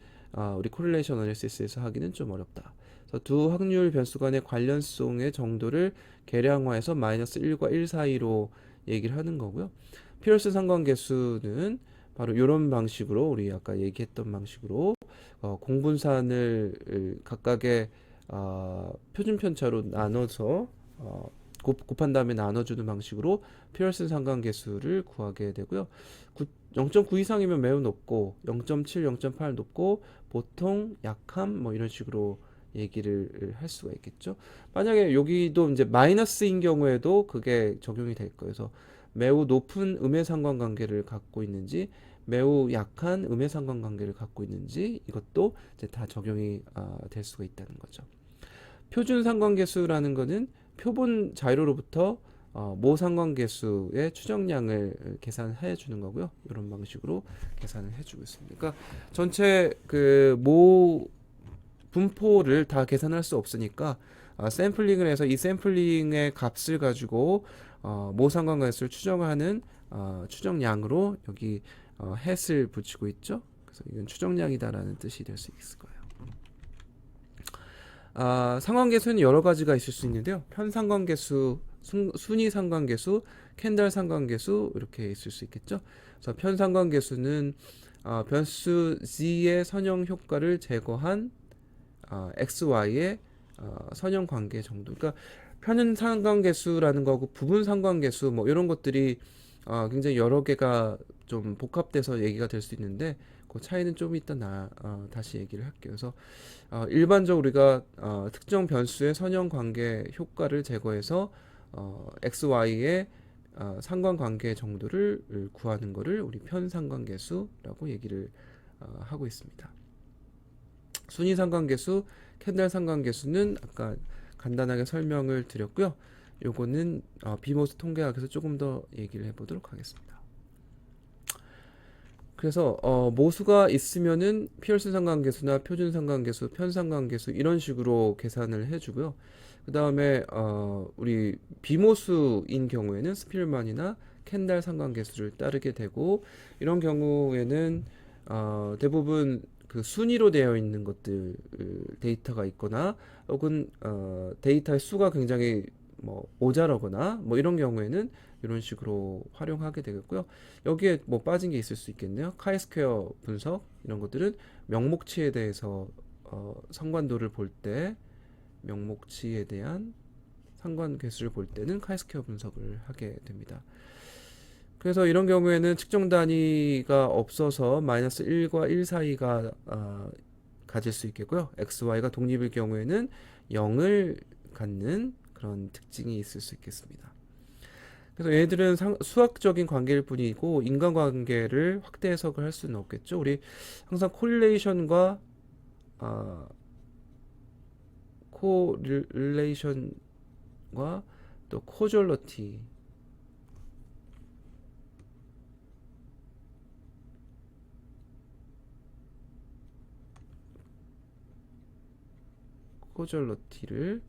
우리 코릴레이션 어널리시스에서 하기는 좀 어렵다. 그래서 두 확률 변수 간의 관련성의 정도를 계량화해서 마이너스 1과 1 사이로 얘기를 하는 거고요. 피어스 상관계수는 바로 이런 방식으로 우리 아까 얘기했던 방식으로 공분산을 각각의 표준 편차로 나눠서 곱한 다음에 나눠주는 방식으로 피어슨 상관계수를 구하게 되고요. 0.9 이상이면 매우 높고 0.7, 0.8 높고 보통 약함 뭐 이런 식으로 얘기를 할 수가 있겠죠. 만약에 여기도 이제 마이너스인 경우에도 그게 적용이 될 거예요. 그래서 매우 높은 음의 상관관계를 갖고 있는지 매우 약한 음의 상관관계를 갖고 있는지 이것도 이제 다 적용이 될 수가 있다는 거죠. 표준 상관계수라는 거는 표본 자료로부터 모 상관계수의 추정량을 계산해 주는 거고요. 이런 방식으로 계산을 해주고 있습니다. 그러니까 전체 그 모 분포를 다 계산할 수 없으니까 샘플링을 해서 이 샘플링의 값을 가지고 모 상관계수를 추정하는 추정량으로 여기 햇을 붙이고 있죠. 그래서 이건 추정량이다라는 뜻이 될 수 있을 거예요. 상관계수는 여러 가지가 있을 수 있는데요. 편상관계수, 순위상관계수, 캔달 상관계수 이렇게 있을 수 있겠죠. 그래서 편상관계수는 변수 g의 선형 효과를 제거한 xy의 선형 관계 정도. 그러니까 편상관계수라는 거하고 부분 상관계수 뭐 이런 것들이 굉장히 여러 개가 좀 복합돼서 얘기가 될 수 있는데 그 차이는 좀 이따 다시 얘기를 할게요. 그래서 일반적으로 우리가 특정 변수의 선형 관계 효과를 제거해서 x, y의 상관관계 정도를 구하는 거를 우리 편상관계수라고 얘기를 하고 있습니다. 순위 상관계수, 캔달 상관계수는 아까 간단하게 설명을 드렸고요. 요거는 비모스 통계학에서 조금 더 얘기를 해보도록 하겠습니다. 그래서 모수가 있으면은 피어슨 상관계수나 표준 상관계수, 편상관계수 이런 식으로 계산을 해주고요. 그 다음에 우리 비모수인 경우에는 스필만이나 캔달 상관계수를 따르게 되고 이런 경우에는 대부분 그 순위로 되어 있는 것들 데이터가 있거나 혹은 데이터의 수가 굉장히 뭐 모자라거나 뭐 이런 경우에는 이런 식으로 활용하게 되겠고요. 여기에 뭐 빠진 게 있을 수 있겠네요. 카이스퀘어 분석 이런 것들은 명목치에 대해서 상관도를 볼 때 명목치에 대한 상관계수를 볼 때는 카이스퀘어 분석을 하게 됩니다. 그래서 이런 경우에는 측정 단위가 없어서 마이너스 1과 1 사이가 가질 수 있겠고요. x, y가 독립일 경우에는 0을 갖는 그런 특징이 있을 수 있겠습니다. 그래서 얘들은 수학적인 관계일 뿐이고 인간관계를 확대 해석을 할 수는 없겠죠. 우리 항상 코릴레이션과 코릴레이션과 또 코졸러티 코졸러티를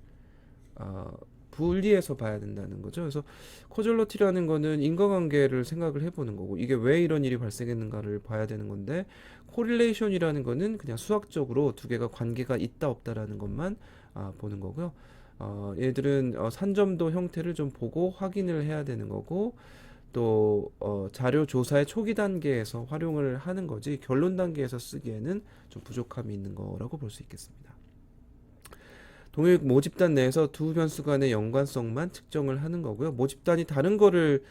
분리해서 봐야 된다는 거죠. 그래서 코졸러티라는 거는 인과관계를 생각을 해보는 거고 이게 왜 이런 일이 발생했는가를 봐야 되는 건데 코릴레이션이라는 거는 그냥 수학적으로 두 개가 관계가 있다 없다라는 것만 보는 거고요. 얘들은 산점도 형태를 좀 보고 확인을 해야 되는 거고 또 자료 조사의 초기 단계에서 활용을 하는 거지 결론 단계에서 쓰기에는 좀 부족함이 있는 거라고 볼 수 있겠습니다. 동일 모집단 내에서 두 변수 간의 연관성만 측정을 하는 거고요. 모집단이 다른 거를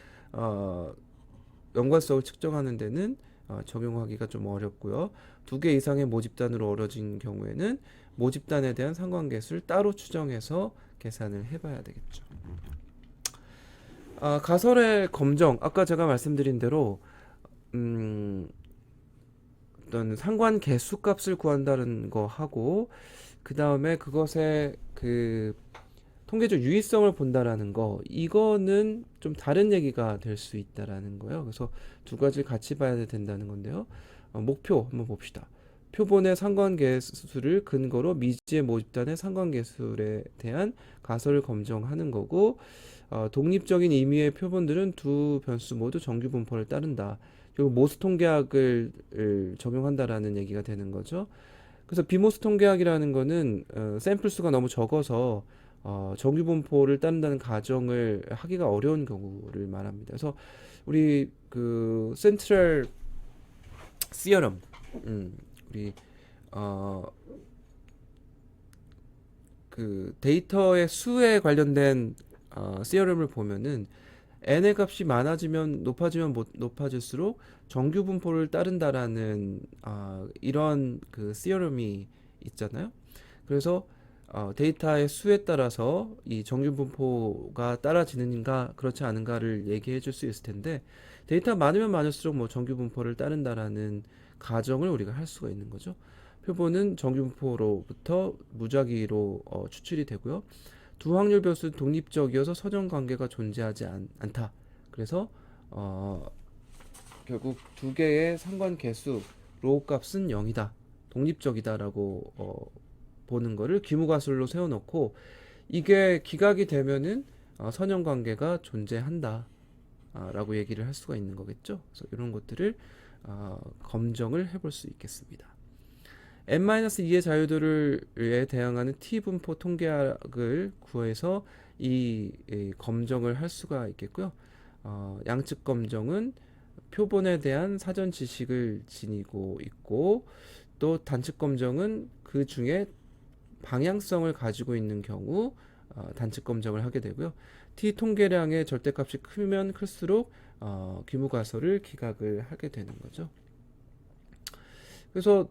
연관성을 측정하는 데는 적용하기가 좀 어렵고요. 두 개 이상의 모집단으로 어려진 경우에는 모집단에 대한 상관계수를 따로 추정해서 계산을 해봐야 되겠죠. 가설의 검정, 아까 제가 말씀드린 대로 어떤 상관계수 값을 구한다는 거 하고 그 다음에 그것의 그 통계적 유의성을 본다라는 거 이거는 좀 다른 얘기가 될 수 있다라는 거예요. 그래서 두 가지를 같이 봐야 된다는 건데요. 목표 한번 봅시다. 표본의 상관계수를 근거로 미지의 모집단의 상관계수에 대한 가설을 검증하는 거고 독립적인 임의의 표본들은 두 변수 모두 정규 분포를 따른다. 그리고 모수 통계학을 적용한다라는 얘기가 되는 거죠. 그래서 비모스 통계학이라는 거는 샘플 수가 너무 적어서 정규 분포를 따른다는 가정을 하기가 어려운 경우를 말합니다. 그래서 우리 그 센트럴 시어럼 우리 그 데이터의 수에 관련된 시어럼을 보면은 n의 값이 많아지면 높아질수록 정규 분포를 따른다라는 이런 그 시어럼이 있잖아요. 그래서 데이터의 수에 따라서 이 정규 분포가 따라지는가 그렇지 않은가를 얘기해 줄 수 있을 텐데 데이터가 많으면 많을수록 뭐 정규 분포를 따른다라는 가정을 우리가 할 수가 있는 거죠. 표본은 정규 분포로부터 무작위로 추출이 되고요. 두 확률 변수는 독립적이어서 선형 관계가 존재하지 않다. 그래서 결국 두 개의 상관 계수 로 값은 0이다. 독립적이다라고 보는 거를 귀무가술로 세워놓고 이게 기각이 되면은 선형 관계가 존재한다. 라고 얘기를 할 수가 있는 거겠죠. 그래서 이런 것들을 검증을 해볼 수 있겠습니다. n-2의 자유도를에 대항하는 t 분포 통계학을 구해서 이 검정을 할 수가 있겠고요. 양측 검정은 표본에 대한 사전 지식을 지니고 있고, 또 단측 검정은 그 중에 방향성을 가지고 있는 경우 단측 검정을 하게 되고요. t 통계량의 절대값이 크면 클수록 귀무가설을 기각을 하게 되는 거죠. 그래서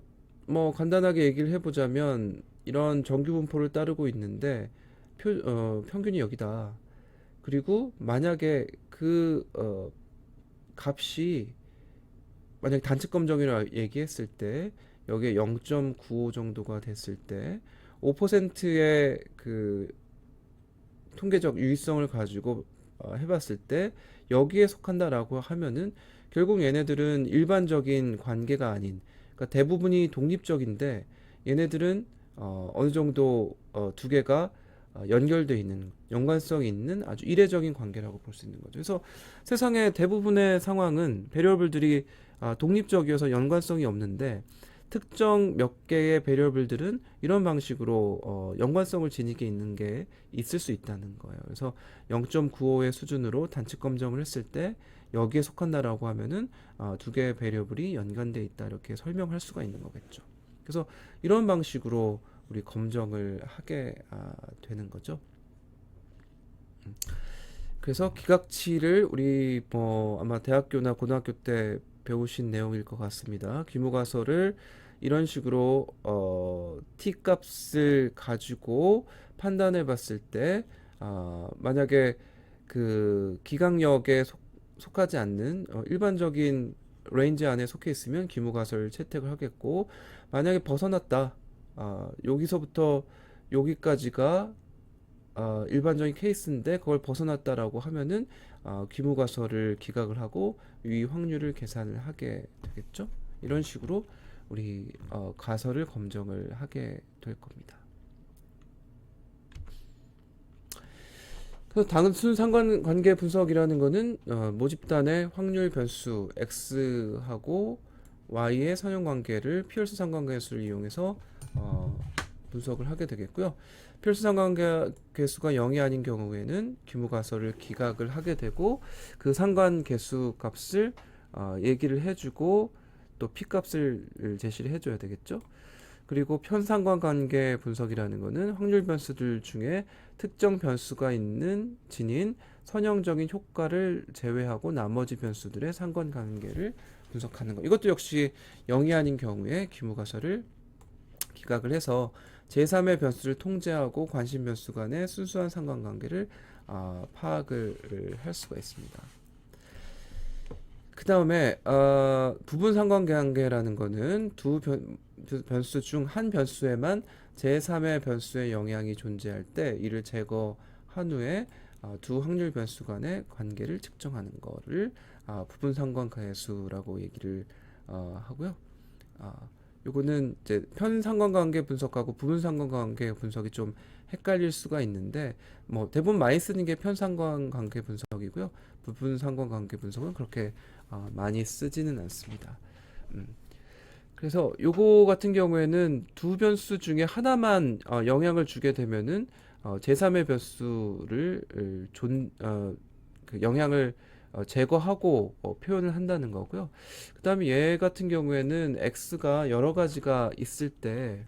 뭐 간단하게 얘기를 해보자면 이런 정규 분포를 따르고 있는데 평균이 여기다. 그리고 만약에 그 값이 만약 단측 검정이라 얘기했을 때 여기에 0.95 정도가 됐을 때 5%의 그 통계적 유의성을 가지고 해봤을 때 여기에 속한다라고 하면은 결국 얘네들은 일반적인 관계가 아닌, 그러니까 대부분이 독립적인데 얘네들은 어느 정도 두 개가 연결되어 있는, 연관성이 있는 아주 이례적인 관계라고 볼 수 있는 거죠. 그래서 세상의 대부분의 상황은 베리어블들이 독립적이어서 연관성이 없는데 특정 몇 개의 베리어블들은 이런 방식으로 연관성을 지니게 있는 게 있을 수 있다는 거예요. 그래서 0.95의 수준으로 단측 검정을 했을 때 여기에 속한다라고 하면은 두 개의 베리어블이 연관돼 있다 이렇게 설명할 수가 있는 거겠죠. 그래서 이런 방식으로 우리 검정을 하게 되는 거죠. 그래서 기각치를 우리 뭐 아마 대학교나 고등학교 때 배우신 내용일 것 같습니다. 귀무가설을 이런 식으로 t 값을 가지고 판단해 봤을 때 만약에 그 기각력에 속하지 않는 일반적인 레인지 안에 속해 있으면 귀무가설 채택을 하겠고, 만약에 벗어났다, 여기서부터 여기까지가 일반적인 케이스인데 그걸 벗어났다라고 하면은 귀무가설을 기각을 하고 이 확률을 계산을 하게 되겠죠. 이런 식으로 우리 가설을 검정을 하게 될 겁니다. 그래서 단순 상관관계 분석이라는 거는 모집단의 확률 변수 x하고 y의 선형관계를 피어스 상관계수를 이용해서 분석을 하게 되겠고요. 피어스 상관계수가 0이 아닌 경우에는 귀무가설을 기각을 하게 되고, 그 상관계수 값을 얘기를 해주고 또 p 값을 제시를 해줘야 되겠죠. 그리고 편상관관계 분석이라는 것은 확률 변수들 중에 특정 변수가 있는 지닌 선형적인 효과를 제외하고 나머지 변수들의 상관관계를 분석하는 것. 이것도 역시 0이 아닌 경우에 귀무가설을 기각을 해서 제3의 변수를 통제하고 관심 변수 간의 순수한 상관관계를 파악을 할 수가 있습니다. 그 다음에 부분 상관관계라는 거는 두 변수 중 한 변수에만 제3의 변수의 영향이 존재할 때 이를 제거한 후에 두 확률 변수 간의 관계를 측정하는 거를 부분 상관계수라고 얘기를 하고요. 요거는 이제 편 상관관계 분석하고 부분 상관관계 분석이 좀 헷갈릴 수가 있는데, 뭐 대부분 많이 쓰는 게 편 상관관계 분석이고요. 부분 상관관계 분석은 그렇게 많이 쓰지는 않습니다. 그래서 요거 같은 경우에는 두 변수 중에 하나만 영향을 주게 되면은 제3의 변수를 그 영향을 제거하고 표현을 한다는 거고요. 그 다음에 얘 같은 경우에는 x가 여러 가지가 있을 때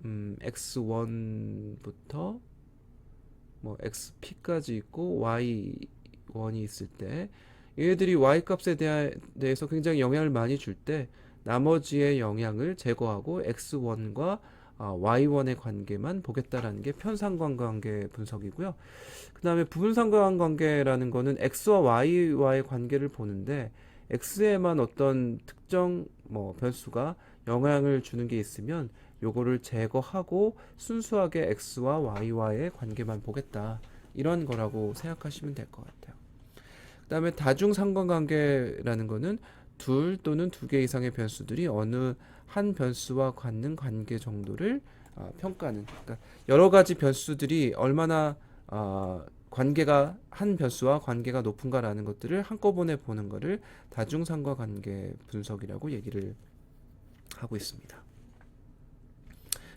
x1부터 뭐 xp까지 있고 y1이 있을 때 얘들이 y 값에 대해서 굉장히 영향을 많이 줄 때 나머지의 영향을 제거하고 x1과 y1의 관계만 보겠다라는 게 편상관관계 분석이고요. 그 다음에 부분상관관계라는 거는 x와 y와의 관계를 보는데 x에만 어떤 특정 뭐 변수가 영향을 주는 게 있으면 요거를 제거하고 순수하게 x와 y와의 관계만 보겠다, 이런 거라고 생각하시면 될 것 같아요. 그 다음에 다중상관관계라는 거는 둘 또는 두 개 이상의 변수들이 어느 한 변수와 갖는 관계 정도를 평가하는, 그러니까 여러 가지 변수들이 얼마나 관계가 한 변수와 관계가 높은가라는 것들을 한꺼번에 보는 것을 다중상관관계 분석이라고 얘기를 하고 있습니다.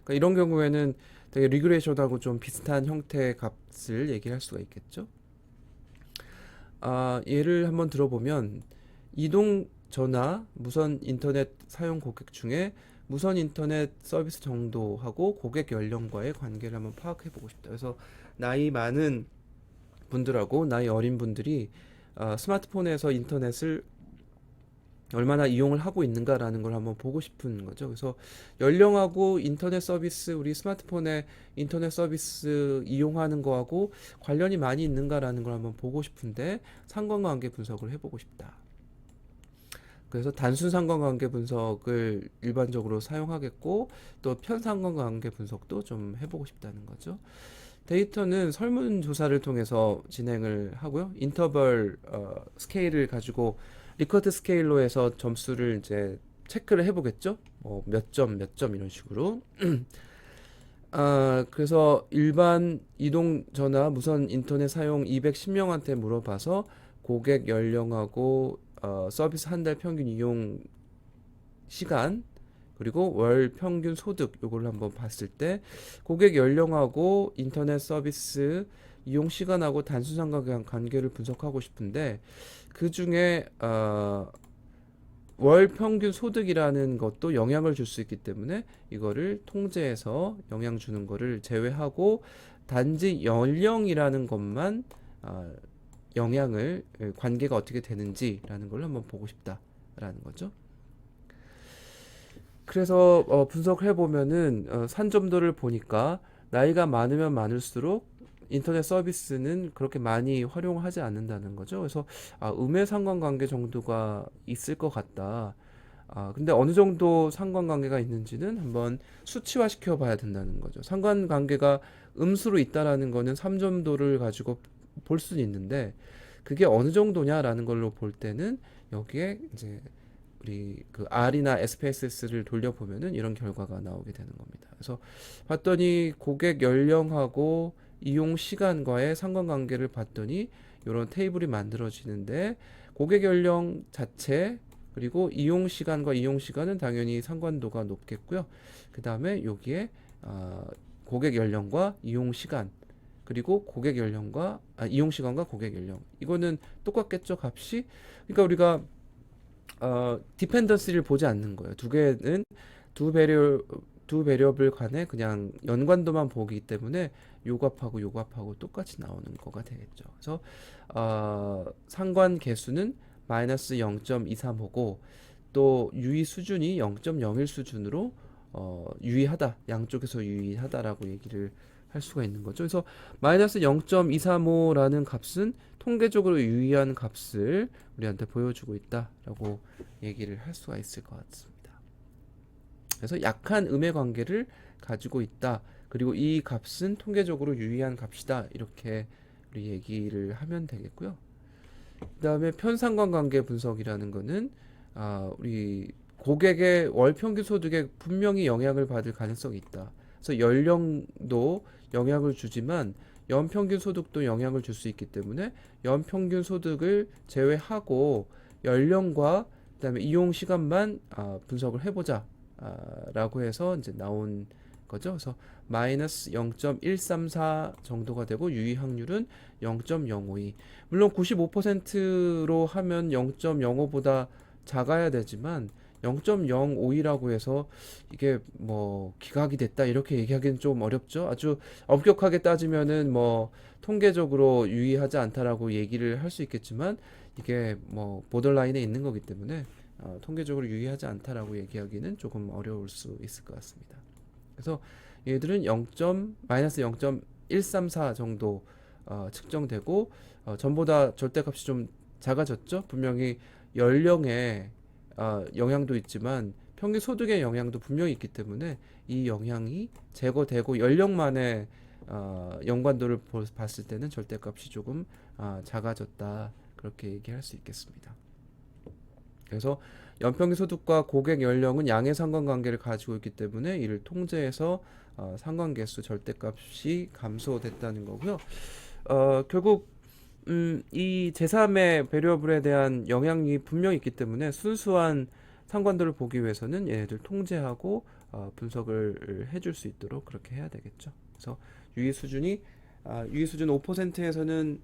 그러니까 이런 경우에는 되게 리그레이션하고 좀 비슷한 형태의 값을 얘기할 수가 있겠죠. 예를 한번 들어보면 이동 전화 무선 인터넷 사용 고객 중에 무선 인터넷 서비스 정도하고 고객 연령과의 관계를 한번 파악해 보고 싶다. 그래서 나이 많은 분들하고 나이 어린 분들이 스마트폰에서 인터넷을 얼마나 이용을 하고 있는가라는 걸 한번 보고 싶은 거죠. 그래서 연령하고 인터넷 서비스, 우리 스마트폰에 인터넷 서비스 이용하는 거하고 관련이 많이 있는가라는 걸 한번 보고 싶은데 상관관계 분석을 해보고 싶다. 그래서 단순 상관관계 분석을 일반적으로 사용하겠고 또 편상관관계 분석도 좀 해보고 싶다는 거죠. 데이터는 설문조사를 통해서 진행을 하고요. 인터벌 스케일을 가지고 리커트 스케일로 해서 점수를 이제 체크를 해보겠죠. 뭐 몇 점, 몇 점 이런 식으로. 그래서 일반 이동 전화 무선 인터넷 사용 210명한테 물어봐서 고객 연령하고 서비스 한 달 평균 이용 시간 그리고 월 평균 소득 요걸 한번 봤을 때 고객 연령하고 인터넷 서비스 이용 시간하고 단순 관계를 분석하고 싶은데 그 중에 월 평균 소득이라는 것도 영향을 줄 수 있기 때문에 이거를 통제해서 영향 주는 거를 제외하고 단지 연령이라는 것만 영향을 관계가 어떻게 되는지라는 걸 한번 보고 싶다라는 거죠. 그래서 분석을 해보면은 산점도를 보니까 나이가 많으면 많을수록 인터넷 서비스는 그렇게 많이 활용하지 않는다는 거죠. 그래서 음의 상관관계 정도가 있을 것 같다. 근데 어느 정도 상관관계가 있는지는 한번 수치화 시켜 봐야 된다는 거죠. 상관관계가 음수로 있다라는 거는 3점도를 가지고 볼 수는 있는데 그게 어느 정도냐라는 걸로 볼 때는 여기에 이제 우리 그 R이나 SPSS를 돌려보면은 이런 결과가 나오게 되는 겁니다. 그래서 봤더니 고객 연령하고 이용 시간과의 상관관계를 봤더니 이런 테이블이 만들어지는데 고객 연령 자체 그리고 이용 시간과 이용 시간은 당연히 상관도가 높겠고요. 그 다음에 여기에 고객 연령과 이용 시간 그리고 고객 연령과 이용 시간과 고객 연령 이거는 똑같겠죠 값이. 그러니까 우리가 디펜던시를 보지 않는 거예요. 두 개는 두 배리어블 간에 그냥 연관도만 보기 때문에 요 값하고 요 값하고 똑같이 나오는 거가 되겠죠. 그래서 상관 계수는 마이너스 0.235고 또 유의 수준이 0.01 수준으로 유의하다. 양쪽에서 유의하다라고 얘기를 할 수가 있는 거죠. 그래서 마이너스 0.235라는 값은 통계적으로 유의한 값을 우리한테 보여주고 있다라고 얘기를 할 수가 있을 것 같습니다. 그래서 약한 음의 관계를 가지고 있다. 그리고 이 값은 통계적으로 유의한 값이다. 이렇게 우리 얘기를 하면 되겠고요. 그 다음에 편상관관계 분석이라는 거는 우리 고객의 월 평균 소득에 분명히 영향을 받을 가능성이 있다. 그래서 연령도 영향을 주지만 연평균 소득도 영향을 줄 수 있기 때문에 연평균 소득을 제외하고 연령과 그다음에 이용 시간만 분석을 해보자 라고 해서 이제 나온 거죠. 그래서 마이너스 0.134 정도가 되고 유의 확률은 0.052. 물론 95%로 하면 0.05보다 작아야 되지만 0.052라고 해서 이게 뭐 기각이 됐다 이렇게 얘기하기는 좀 어렵죠. 아주 엄격하게 따지면은 뭐 통계적으로 유의하지 않다라고 얘기를 할 수 있겠지만 이게 뭐 보더라인에 있는 거기 때문에 통계적으로 유의하지 않다라고 얘기하기는 조금 어려울 수 있을 것 같습니다. 그래서 얘들은 마이너스 0.134 정도 측정되고 전보다 절대값이 좀 작아졌죠. 분명히 연령에 영향도 있지만 평균 소득의 영향도 분명히 있기 때문에 이 영향이 제거되고 연령만의 연관도를 봤을 때는 절대값이 조금 작아졌다 그렇게 얘기할 수 있겠습니다. 그래서 연평균 소득과 고객 연령은 양의 상관관계를 가지고 있기 때문에 이를 통제해서 상관계수 절대값이 감소됐다는 거고요. 결국 이 제3의 베리어블에 대한 영향이 분명히 있기 때문에 순수한 상관도를 보기 위해서는 얘네들 통제하고 분석을 해줄 수 있도록 그렇게 해야 되겠죠. 그래서 유의 수준이 유의 수준 5%에서는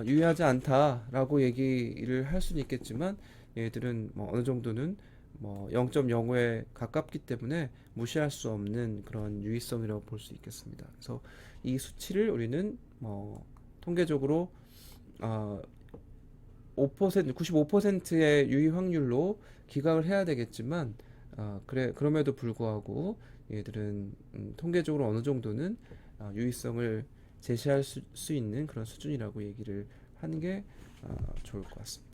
유의하지 않다라고 얘기를 할 수는 있겠지만 얘들은 뭐 어느 정도는 뭐 0.05에 가깝기 때문에 무시할 수 없는 그런 유의성이라고 볼 수 있겠습니다. 그래서 이 수치를 우리는 뭐 통계적으로 어, 95%의 유의 확률로 기각을 해야 되겠지만 그럼에도 불구하고 얘들은 통계적으로 어느 정도는 유의성을 제시할 수 있는 그런 수준이라고 얘기를 하는 게 좋을 것 같습니다.